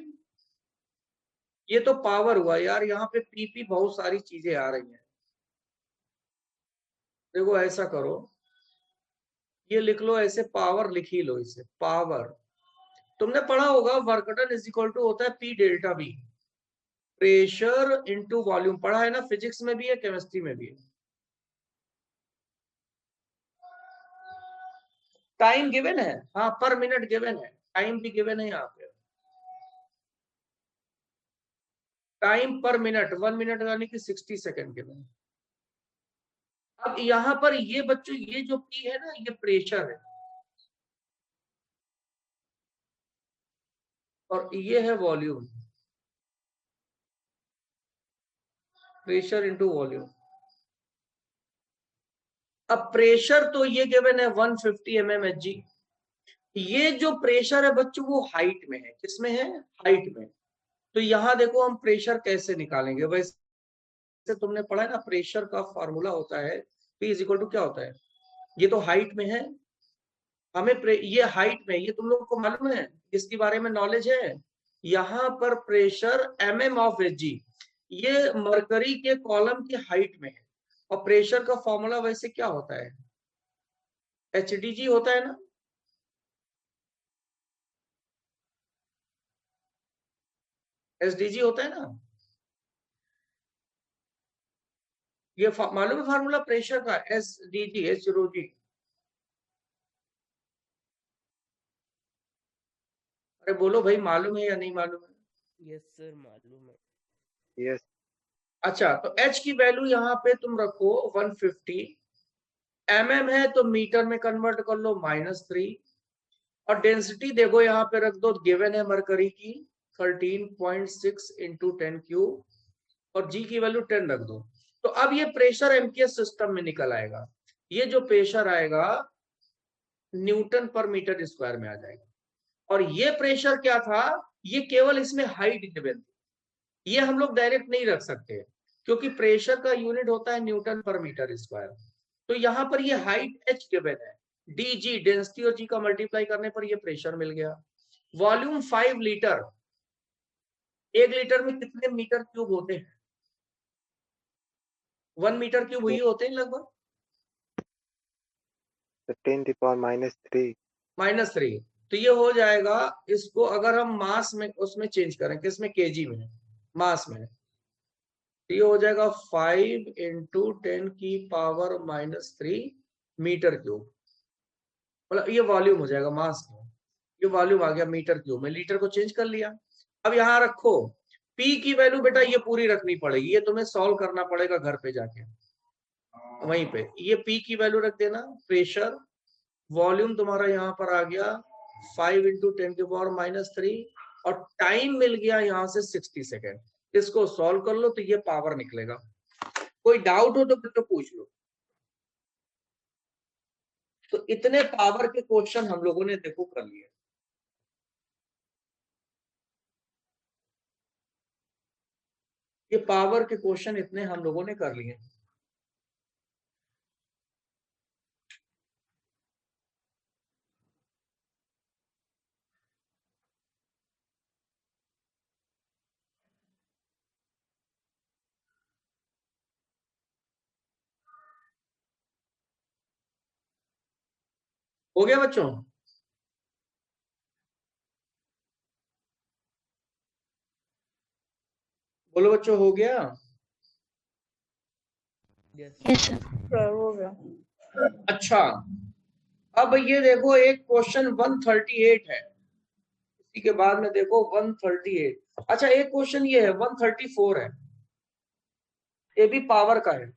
ये तो पावर हुआ यार। यहाँ पे पीपी बहुत सारी चीजें आ रही हैं। देखो ऐसा करो, ये लिख लो ऐसे, पावर लिख ही लो इसे, पावर। तुमने पढ़ा होगा work done is equal to होता है P delta V, pressure into volume. पढ़ा है ना, फिजिक्स में भी है, केमिस्ट्री में भी है। टाइम गिवन है, हाँ पर मिनट गिवन है, टाइम भी गिवन है यहाँ पे। टाइम पर मिनट 1 मिनट यानी कि 60 सेकेंड गिवन है। अब यहाँ पर ये बच्चों, ये जो पी है ना, ये प्रेशर है, और ये है वॉल्यूम। Pressure into volume. अब प्रेशर तो ये गिवन है 150 mmHg। ये जो प्रेशर है बच्चों वो हाइट में है। किसमें है? हाइट में। तो यहां देखो हम प्रेशर कैसे निकालेंगे। वैसे तुमने पढ़ा है ना, प्रेशर का फॉर्मूला होता है P इज इक्वल टू क्या होता है? ये तो हाइट में है, हमें ये हाइट में, ये तुम लोग को मालूम है, इसके बारे में नॉलेज है। यहाँ पर प्रेशर mm ऑफ Hg, ये मरकरी के कॉलम की हाइट में है। और प्रेशर का फॉर्मूला वैसे क्या होता है? HdG होता है ना। SdG होता है ना। ये मालूम है फार्मूला प्रेशर का? SdG, H रो जी। अरे बोलो भाई, मालूम है या नहीं मालूम है?
यस सर मालूम है।
यस।
अच्छा, तो H की वैल्यू यहाँ पे तुम रखो 150, mm है तो मीटर में कन्वर्ट कर लो -3, और डेंसिटी देखो यहाँ पे रख दो, गिवन है मरकरी की 13.6 इंटू 10 क्यूब, और जी की वैल्यू 10 रख दो। तो अब ये प्रेशर एमकेएस सिस्टम में निकल आएगा। ये जो प्रेशर आएगा न्यूटन पर मीटर स्क्वायर में आ जाएगा। और ये प्रेशर क्या था? ये केवल इसमें हाइट गिवन थी, ये हम लोग डायरेक्ट नहीं रख सकते, क्योंकि प्रेशर का यूनिट होता है न्यूटन पर मीटर स्क्वायर। तो यहाँ पर ये हाइट h गिवन है, dg डेंसिटी और g का मल्टीप्लाई करने पर ये प्रेशर मिल गया। वॉल्यूम 5 लीटर, 1 लीटर में कितने मीटर क्यूब होते हैं? 1 मीटर क्यूब वही होते हैं लगभग
10⁻³
-3। तो ये हो जाएगा, इसको अगर हम मास में उसमें चेंज करें, किसमें? केजी में, मास में। तो ये हो जाएगा 5 इंटू 10⁻³ मीटर क्यूब। मतलब ये वॉल्यूम हो जाएगा मास में, ये वॉल्यूम आ गया मीटर क्यूब में, लीटर को चेंज कर लिया। अब यहाँ रखो P की वैल्यू बेटा ये पूरी रखनी पड़ेगी, ये तुम्हें सॉल्व करना पड़ेगा घर पे जाके, वहीं पे ये P की वैल्यू रख देना। प्रेशर, वॉल्यूम तुम्हारा यहाँ पर आ गया 5 इंटू 10⁻³ और टाइम मिल गया यहाँ से 60 सेकेंड। इसको सॉल्व कर लो तो ये पावर निकलेगा। कोई डाउट हो तो पूछ लो। तो इतने पावर के क्वेश्चन हम लोगों ने देखो कर लिए। ये पावर के क्वेश्चन इतने हम लोगों ने कर लिए। हो गया बच्चों? बोलो बच्चों, हो गया?
Yes
yes sir.
सर हो गया।
अच्छा, अब ये देखो एक क्वेश्चन 138 है, इसी के बाद में देखो 138। अच्छा, एक क्वेश्चन ये है 134 है, ये भी पावर का है,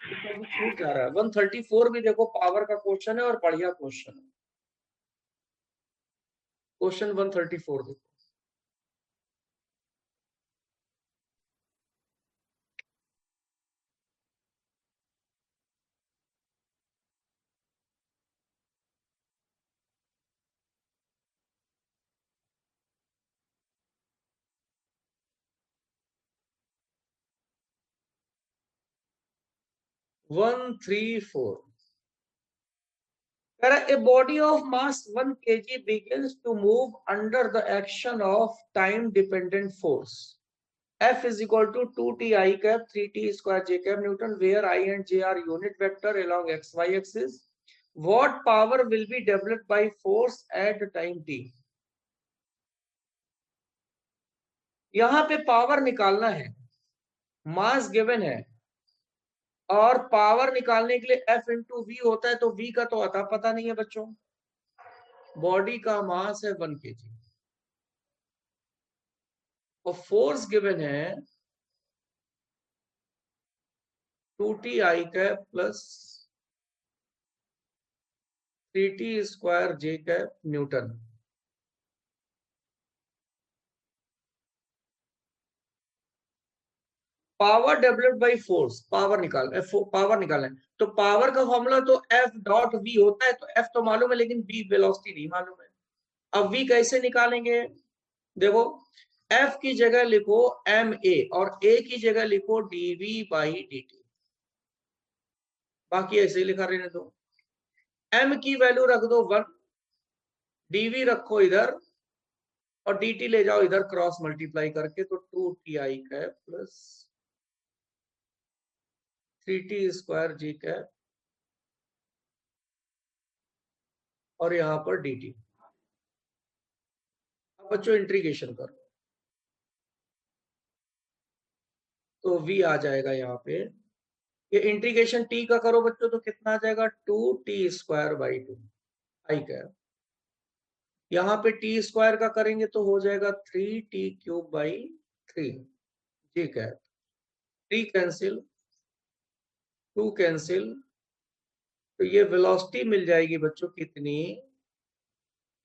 तो अभी छूट जा रहा है। 134 भी देखो पावर का क्वेश्चन है और बढ़िया क्वेश्चन है। क्वेश्चन 134 देखो। One three four a body of mass 1 kg begins to move under the action of time dependent force F is equal to 2t I cap 3t square j cap Newton, where I and j are unit vector along xy axis. What power will be developed by force at time t? यहां पे power निकालना है, mass given है, और power निकालने के लिए F into we होता है, तो V का तो अता पता नहीं है बच्चों। बॉडी का मास है 1 kg और फोर्स गिवन है 2t I cap plus 3t square j cap Newton. Power developed by force, power निकालना है, तो पावर का फॉर्मूला तो F डॉट V होता है, तो F तो मालूम है लेकिन V वेलोसिटी नहीं मालूम है। अब V कैसे निकालेंगे? देखो, F की जगह लिखो ma और A की जगह लिखो dV बाई dt, बाकी ऐसे ही लिखा रहने दो। M की वैल्यू रख दो 1, dV रखो इधर और dt ले जाओ इधर क्रॉस मल्टीप्लाई करके, तो 2ti cap plus 3t square g cap और यहां पर dt। अब बच्चों इंटीग्रेशन करो तो v आ जाएगा यहाँ पे। ये इंटीग्रेशन t का करो बच्चों तो कितना आ जाएगा 2t square by 2 I cap. यहाँ पे t स्क्वायर का करेंगे तो हो जाएगा 3t cube by 3 G cap. 3 cancel, 2 cancel, तो ये वेलोसिटी मिल जाएगी बच्चों कितनी,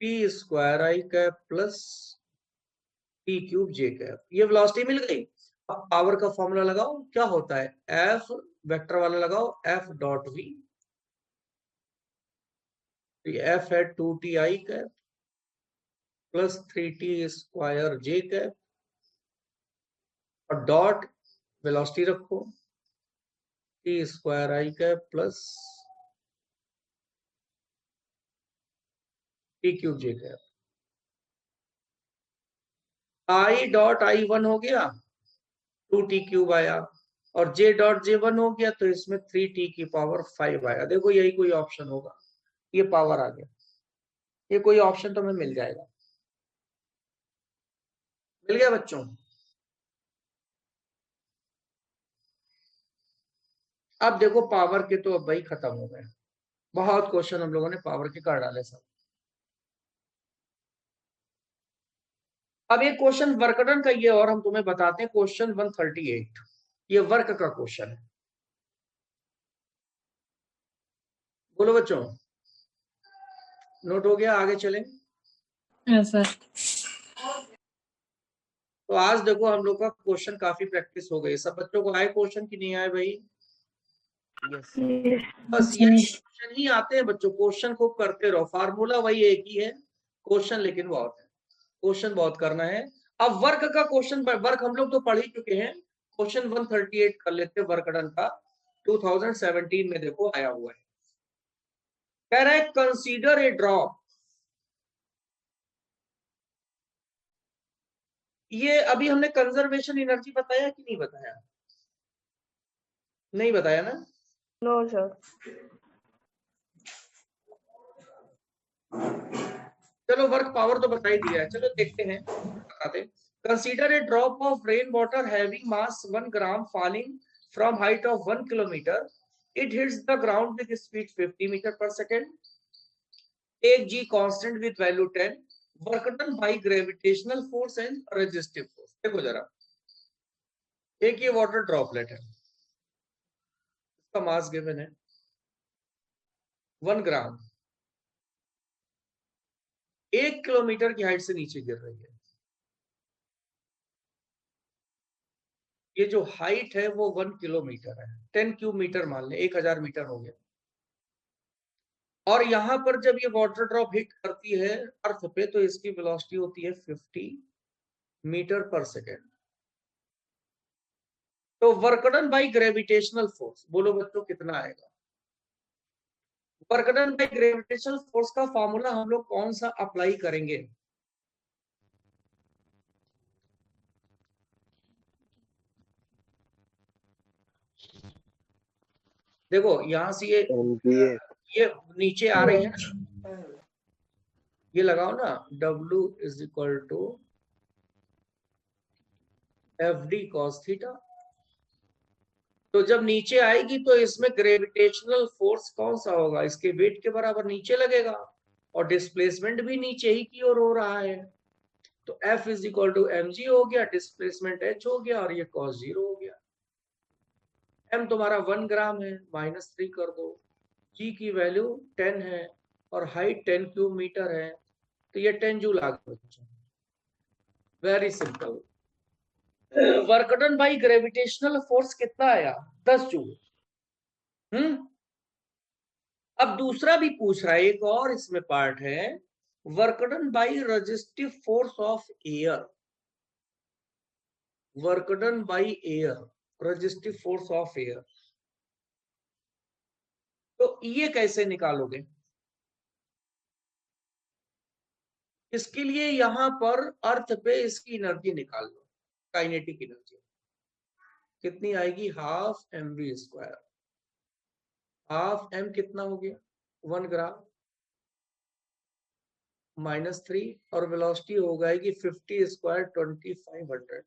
T square I cap plus T cube J cap. ये वेलोसिटी मिल गई। अब पावर का फॉर्मूला लगाओ, क्या होता है, एफ वेक्टर वाला लगाओ, एफ डॉट वी, तो ये एफ है 2t आई कैप प्लस 3t स्क्वायर जे कैप और डॉट वेलोसिटी रखो T square I cap plus T cube J cap. I dot I 1 हो गया, 2t क्यूब आया, और j डॉट जे 1 हो गया, तो इसमें 3t की पावर 5 आया। देखो यही कोई ऑप्शन होगा, ये पावर आ गया, ये कोई ऑप्शन तो हमें मिल जाएगा। मिल गया बच्चों? अब देखो पावर के तो अब भाई खत्म हो गए, बहुत क्वेश्चन हम लोगों ने पावर के कर डाले सब। अब ये क्वेश्चन वर्क डन का ये, और हम तुम्हें बताते हैं क्वेश्चन 138, ये वर्क का क्वेश्चन है। बोलो बच्चों, नोट हो गया? आगे चलें।
Yes sir.
तो आज देखो हम लोग का क्वेश्चन काफी प्रैक्टिस हो गई। सब बच्चों को आए क्वेश्चन की नहीं आए भाई?
यस
बस यही क्वेश्चन ही आते हैं बच्चों, क्वेश्चन खूब करते रहो, फार्मूला वही एक ही है, क्वेश्चन लेकिन बहुत है, क्वेश्चन बहुत करना है। अब वर्क का क्वेश्चन, वर्क हम लोग तो पढ़ ही चुके हैं, क्वेश्चन 138 कर लेते हैं वर्क डन का, 2017 में देखो आया हुआ है। कह रहा है कंसीडर ए ड्रॉप, ये अभी हमने कंजर्वेशन एनर्जी बताया कि नहीं बताया? नहीं बताया ना?
No sir.
चलो वर्क पावर तो बता ही दिया है, चलो देखते हैं, बताते हैं। Consider a drop of rain water having mass 1 gram falling from height of 1 kilometre, it hits the ground with speed 50 metre per second, take g constant with value 10, work done by gravitational force and resistive force. देखो जरा, एक ये water droplet है, इसका mass given है 1 ग्राम, 1 kilometre की height से नीचे गिर रही है। ये जो हाइट है वो 1 किलोमीटर है, 10 क्यूब मीटर मान ले, 1000 मीटर हो गया। और यहां पर जब ये वाटर ड्रॉप हिट करती है अर्थ पे तो इसकी वेलोसिटी होती है 50 मीटर पर सेकेंड। तो work done by gravitational force, बोलो बच्चों कितना आएगा? Work done by gravitational force का फॉर्मूला हम लोग कौन सा अप्लाई करेंगे? देखो यहां से ये नीचे आ रही है ना, ये लगाओ ना, W is equal to FD cos थीटा। तो जब नीचे आएगी तो इसमें ग्रेविटेशनल फोर्स कौन सा होगा? इसके वेट के बराबर नीचे लगेगा, और डिस्प्लेसमेंट भी नीचे ही की ओर हो रहा है। तो F is equal to mg हो गया, डिस्प्लेसमेंट h हो गया, और ये cos 0 हो गया। m तुम्हारा 1 ग्राम है, -3 कर दो, g की वैल्यू 10 है, और हाइट 10 क्यूब मीटर है, तो ये 10 जूल आ गया बच्चों। Very simple. Work done by gravitational force कितना आया? 10 जूल। अब दूसरा भी पूछ रहा है, एक और इसमें पार्ट है, work done bye resistive force of air. Work done by air, resistive force of air, तो ये कैसे निकालोगे? इसके लिए यहां पर अर्थ पे इसकी एनर्जी निकाल लो, काइनेटिक एनर्जी कितनी आएगी? Half mv²। हाफ m कितना हो गया? 1 ग्राम, -3, और वेलोसिटी हो जाएगी 50² 2500।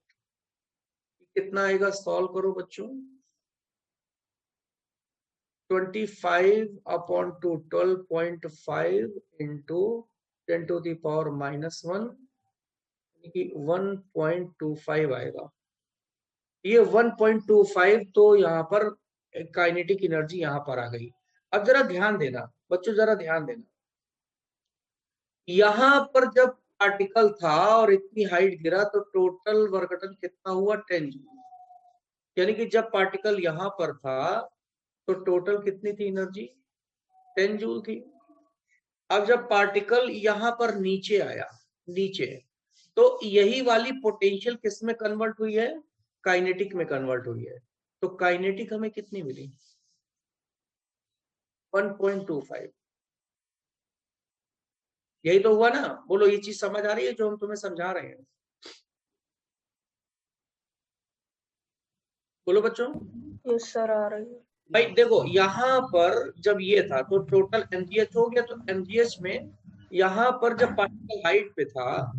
कितना आएगा? सॉल्व करो बच्चों। 25/2 12.5 इंटू 10⁻⁻1 1.25 आएगा। ये 1.25 तो यहाँ पर काइनेटिक एनर्जी यहाँ पर आ गई। अब जरा ध्यान देना बच्चों, जरा ध्यान देना, यहाँ पर जब पार्टिकल था और इतनी हाइट गिरा तो टोटल वर्क डन कितना हुआ? 10 जूल। यानी कि जब पार्टिकल यहाँ पर था तो टोटल कितनी थी एनर्जी? 10 जूल थी। अब जब पार्टिकल यहाँ पर नीचे आया, नीचे, तो यही वाली पोटेंशियल किस में कन्वर्ट हुई है? काइनेटिक में कन्वर्ट हुई है। तो काइनेटिक हमें कितनी मिली? 1.25। यही तो हुआ ना? बोलो ये चीज समझ आ रही है जो हम तुम्हें समझा रहे हैं? बोलो बच्चों।
यस सर, आ रही है।
भाई देखो यहाँ पर जब ये था तो टोटल mgh हो गया, तो mgh में यहाँ पर जब पार्टिकल हाइट पे था,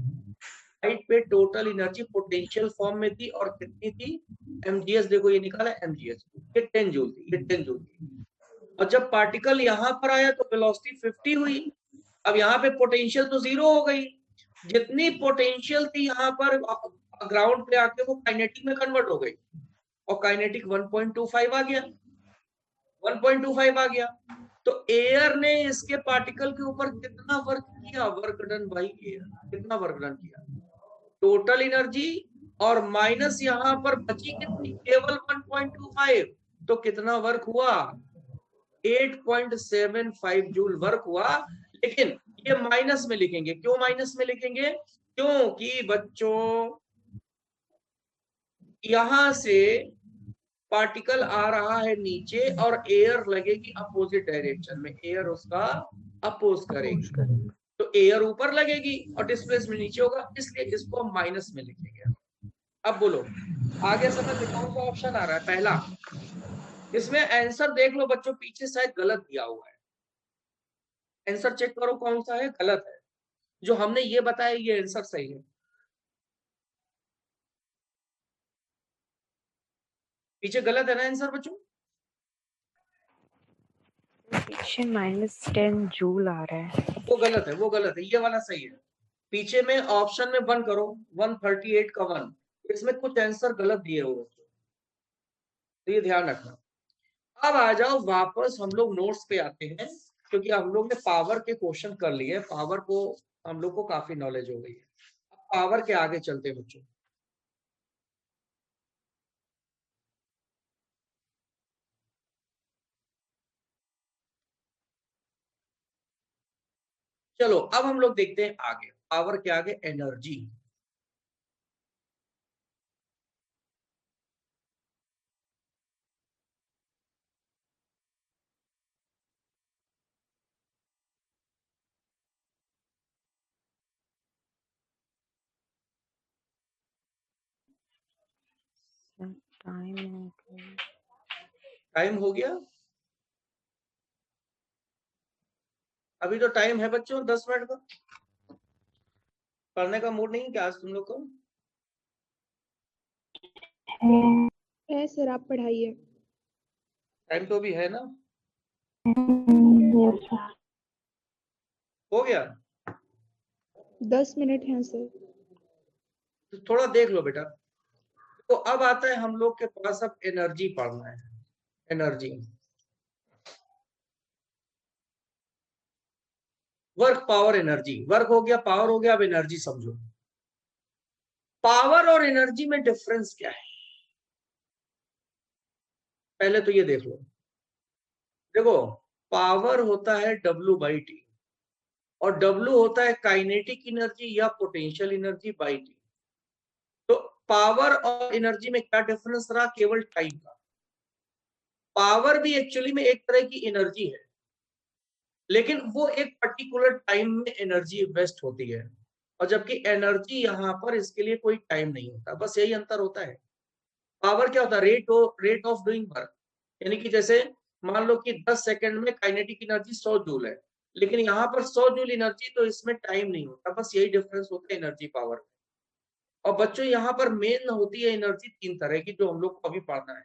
हाइट पे टोटल एनर्जी पोटेंशियल फॉर्म में थी, और कितनी थी? mgh देखो ये निकाला mgh, ये 10 जूल थी, ये 10 जूल थी। और जब पार्टिकल यहाँ पर आया तो वेलोसिटी 50 हुई। अब यहाँ पे पोटेंशियल तो 0 हो गई, जितनी पोटेंशियल थी यहाँ पर ग्राउंड पे आके वो काइनेटिक में कन्वर्ट हो गई, और काइनेटिक 1.25 आ गया, 1.25 आ गया। तो एयर ने इसके पार्टिकल के ऊपर कितना वर्क किया? वर्क डन बाय एयर, कितना वर्क डन किया? टोटल एनर्जी, और माइनस यहाँ पर बची कितनी? केवल 1.25, तो कितना वर्क हुआ? 8.75 जूल वर्क हुआ। लेकिन ये माइनस में लिखेंगे। क्यों माइनस में लिखेंगे? क्योंकि बच्चों यहां से पार्टिकल आ रहा है नीचे और एयर लगेगी अपोजिट डायरेक्शन में, एयर उसका अपोज करेगी, तो एयर ऊपर लगेगी और डिस्प्लेसमेंट नीचे होगा, इसलिए इसको हम माइनस में लिखेंगे। अब बोलो आगे समझ में कौन सा ऑप्शन आ रहा है? पहला। इसमें आंसर देख लो बच्चों, पीछे शायद गलत दिया हुआ है, आंसर चेक करो कौन सा है, गलत है। जो हमने ये बताया ये आंसर सही है। पीछे गलत है ना आंसर बच्चों?
पीछे -10 जूल आ रहा है।
वो गलत है, वो गलत है, ये वाला सही है। पीछे में ऑप्शन में 1 करो, 138 का 1, इसमें कुछ आंसर गलत दिए हुए बच्चों, तो ये ध्यान रखना। अब आ जाओ वापस हम लोग नोट्स पे आते हैं, क्योंकि हम लोग ने पावर के क्वेश्चन कर लिए, पावर को हम लोग को काफी नॉलेज हो गई है। अब पावर के आगे चलते हैं बच्चों। चलो अब हम लोग देखते हैं आगे, पावर के आगे एनर्जी। टाइम हो गया? अभी तो टाइम है बच्चों 10 मिनट का। पढ़ने का मूड नहीं क्या आज तुम लोग को?
है सर, आप पढ़ाइए।
टाइम तो भी है ना? हो गया?
10 मिनट हैं सर।
तो थोड़ा देख लो बेटा। तो अब आता है हम लोग के पास, अब एनर्जी पढ़ना है। Energy, work, power, energy. Work हो गया, पावर हो गया, अब एनर्जी समझो। पावर और एनर्जी में डिफरेंस क्या है पहले तो ये देख लो। देखो, पावर होता है W/T और W होता है काइनेटिक एनर्जी या पोटेंशियल एनर्जी बाई T। तो पावर और एनर्जी में क्या डिफरेंस रहा? केवल टाइम का। पावर भी एक्चुअली में एक तरह की एनर्जी है, लेकिन वो एक पर्टिकुलर टाइम में एनर्जी वेस्ट होती है, और जबकि एनर्जी यहाँ पर इसके लिए कोई टाइम नहीं होता, बस यही अंतर होता है। पावर क्या होता है? रेट ऑफ डूइंग वर्क, यानी कि जैसे मान लो कि 10 सेकंड में काइनेटिक एनर्जी 100 जूल है, लेकिन यहाँ पर 100 जूल एनर्जी, तो इसमें टाइम नहीं होता, बस यही डिफरेंस होता है एनर्जी पावर। और बच्चों यहाँ पर मेन होती है एनर्जी 3 तरह की, जो हम लोग को अभी पढ़ना है।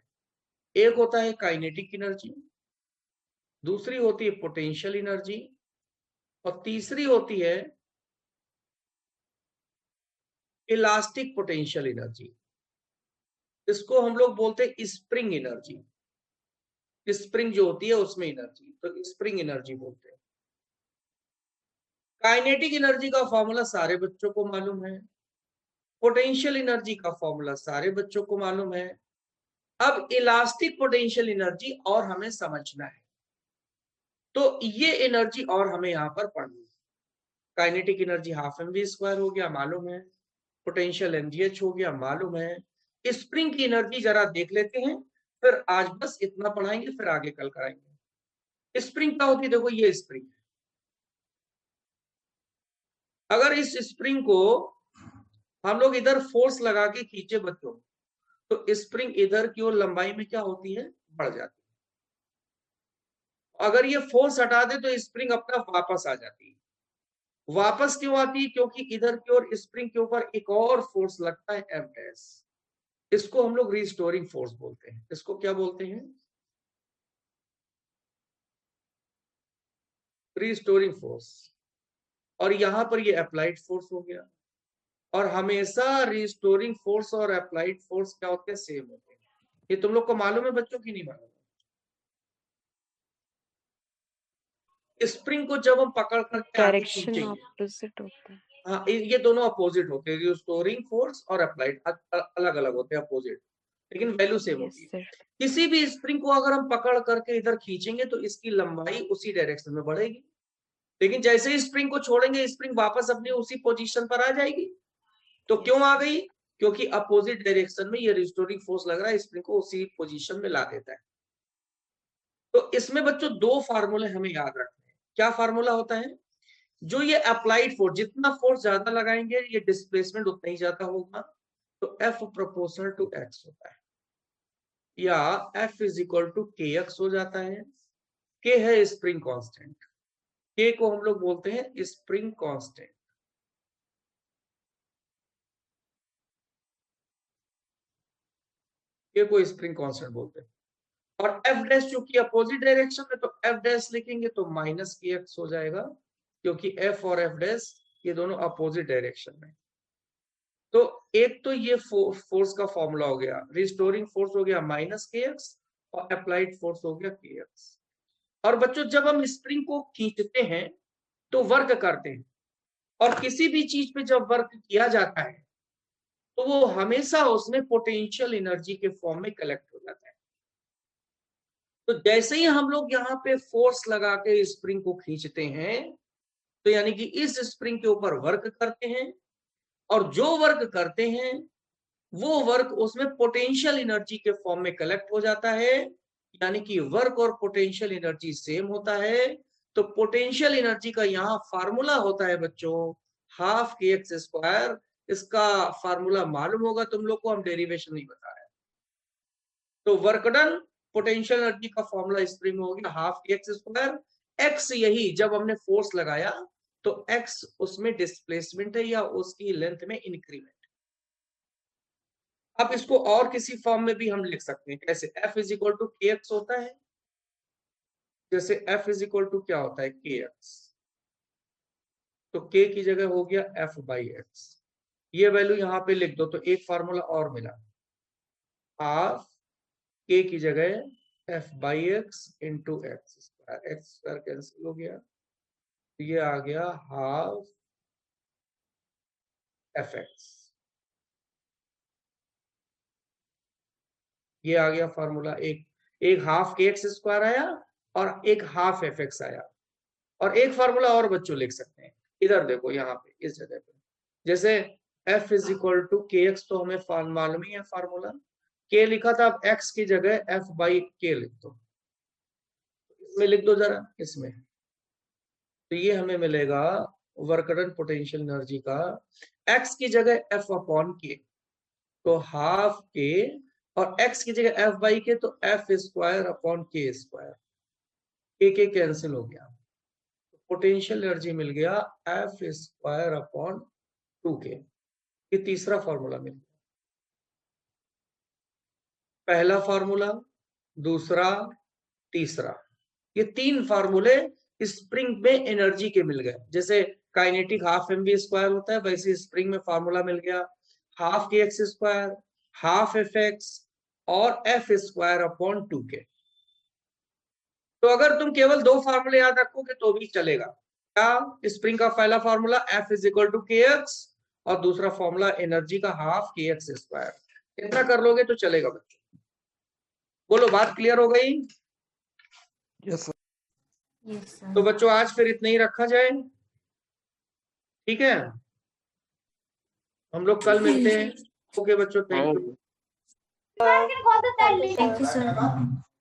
एक होता है काइनेटिक एनर्जी, दूसरी होती है पोटेंशियल एनर्जी, और तीसरी होती है इलास्टिक पोटेंशियल एनर्जी। इसको हम लोग बोलते हैं स्प्रिंग एनर्जी। स्प्रिंग जो होती है उसमें एनर्जी, तो स्प्रिंग एनर्जी बोलते हैं। काइनेटिक एनर्जी का फॉर्मूला सारे बच्चों को मालूम है, पोटेंशियल एनर्जी का फॉर्मूला सारे बच्चों को मालूम है। अब इलास्टिक पोटेंशियल एनर्जी और हमें समझना है, तो ये एनर्जी और हमें यहाँ पर पढ़नी है। काइनेटिक एनर्जी हाफ mv² हो गया, मालूम है। पोटेंशियल mgh हो गया, मालूम है। स्प्रिंग की एनर्जी जरा देख लेते हैं, फिर आज बस इतना पढ़ाएंगे, फिर आगे कल कराएंगे। स्प्रिंग क्या होती है? देखो ये स्प्रिंग है। अगर इस स्प्रिंग को हम लोग इधर फोर्स लगा के खींचे बच्चों, तो स्प्रिंग इधर की ओर लंबाई में क्या होती है? बढ़ जाती है। अगर ये फोर्स हटा दे तो स्प्रिंग अपना वापस आ जाती है। वापस क्यों आती है? क्योंकि इधर की ओर स्प्रिंग के ऊपर एक और फोर्स लगता है ms। इसको हम लोग रिस्टोरिंग फोर्स बोलते हैं। इसको क्या बोलते हैं? Restoring force. और यहां पर ये अप्लाइड फोर्स हो गया। और हमेशा रिस्टोरिंग फोर्स और अप्लाइड फोर्स क्या होते हैं? सेम होते हैं। ये तुम लोग को मालूम है बच्चों की नहीं मालूम? स्प्रिंग को जब हम पकड़ करके आगे
डायरेक्शन
खींचेंगे,
ऑपोजिट होता है।
हाँ, ये दोनों अपोजिट होते हैं। रिस्टोरिंग फोर्स और अप्लाइड अलग अलग होते हैं, अपोजिट, लेकिन वैल्यू सेम
यस
होती है।
सर।
किसी भी स्प्रिंग को अगर हम पकड़ करके इधर खींचेंगे तो इसकी लंबाई उसी डायरेक्शन में बढ़ेगी, लेकिन जैसे ही स्प्रिंग को छोड़ेंगे स्प्रिंग वापस अपनी उसी पोजीशन पर आ जाएगी। तो क्यों आ गई? क्योंकि अपोजिट डायरेक्शन में ये रिस्टोरिंग फोर्स लग रहा है, स्प्रिंग को उसी पोजीशन में ला देता है। तो इसमें बच्चों दो फार्मूले हमें याद रखने हैं। क्या फार्मूला होता है? जो ये अप्लाइड फोर्स, जितना फोर्स ज्यादा लगाएंगे ये डिस्प्लेसमेंट उतना ही ज्यादा होगा, तो F प्रोपोर्शनल टू x होता है, या F is equal to kx हो जाता है। K है स्प्रिंग कांस्टेंट, K को हम लोग बोलते हैं स्प्रिंग कांस्टेंट। के को स्प्रिंग कांस्टेंट बोलते हैं। और एफ डैश चूंकि अपोजिट डायरेक्शन में, तो एफ डैश लिखेंगे तो माइनस के एक्स हो जाएगा, क्योंकि एफ और एफ डैश ये दोनों अपोजिट डायरेक्शन में। तो एक तो ये फोर्स का फॉर्मूला हो गया, रिस्टोरिंग फोर्स हो गया माइनस के एक्स और अप्लाइड फोर्स हो गया के एक्स। और बच्चों जब हम स्प्रिंग को खींचते हैं तो वर्क करते हैं, और किसी भी चीज पे जब वर्क किया जाता है तो वो हमेशा उसमें पोटेंशियल एनर्जी के फॉर्म में कलेक्ट हो जाता है। तो जैसे ही हम लोग यहाँ पे फोर्स लगा के स्प्रिंग को खींचते हैं, तो यानी कि इस स्प्रिंग के ऊपर वर्क करते हैं, और जो वर्क करते हैं वो वर्क उसमें पोटेंशियल एनर्जी के फॉर्म में कलेक्ट हो जाता है, यानी कि वर्क और पोटेंशियल एनर्जी सेम होता है। तो पोटेंशियल एनर्जी का यहाँ फार्मूला होता है बच्चों हाफ के एक्स स्क्वायर। इसका फार्मूला मालूम होगा तुम लोग को, हम डेरिवेशन नहीं बता रहे। तो वर्क डन पोटेंशियल एनर्जी का फॉर्मूला स्प्रिंग हो गया half K X square. X यही जब हमने फोर्स लगाया तो एक्स उसमें डिस्प्लेसमेंट है या उसकी लेंथ में इंक्रीमेंट। अब इसको और किसी फॉर्म में भी हम लिख सकते हैं, कैसे? F is equal to K x होता है, जैसे F इज इक्वल टू क्या होता है के एक्स, तो k की जगह हो गया F बाई एक्स। ये वैल्यू यहाँ पे लिख दो तो एक फार्मूला और मिला, हाफ k की जगह F by x into x square cancel हो गया, ये आ गया हाफ एफ एक्स। ये आ गया फॉर्मूला। एक हाफ के एक्स स्क्वायर आया और एक हाफ एफ एक्स आया। और एक फार्मूला और बच्चों लिख सकते हैं, इधर देखो यहाँ पे इस जगह पे, जैसे f is equal to K x, तो हमें मालूम ही है फार्मूला, k लिखा था, अब x की जगह f बाई के लिख दो, इसमें लिख दो जरा इसमें, तो ये हमें मिलेगा वर्क डन पोटेंशियल एनर्जी का x की जगह f अपॉन के, तो हाफ के, और x की जगह f बाई के तो f स्क्वायर अपॉन के स्क्वायर, के कैंसिल हो गया, पोटेंशियल एनर्जी मिल गया f स्क्वायर अपॉन 2k। ये तीसरा फॉर्मूला मिल गया। पहला फॉर्मूला, दूसरा, तीसरा, ये तीन फार्मूले स्प्रिंग में एनर्जी के मिल गए। जैसे काइनेटिक हाफ mv स्क्वायर होता है, वैसे स्प्रिंग में फार्मूला मिल गया half K X square, half F x और एफ स्क्वायर अपॉन 2k। तो अगर तुम केवल दो फार्मूले याद रखोगे तो भी चलेगा। क्या? स्प्रिंग का पहला formula F is equal to K X और दूसरा फार्मूला एनर्जी का हाफ के एक्स स्क्वायर। इतना कर लोगे तो चलेगा बच्चों। बोलो बात क्लियर हो गई?
यस
तो बच्चों आज फिर इतना ही रखा जाए, ठीक है? हम लोग कल मिलते हैं। ओके बच्चों, thank you.
Thank you sir.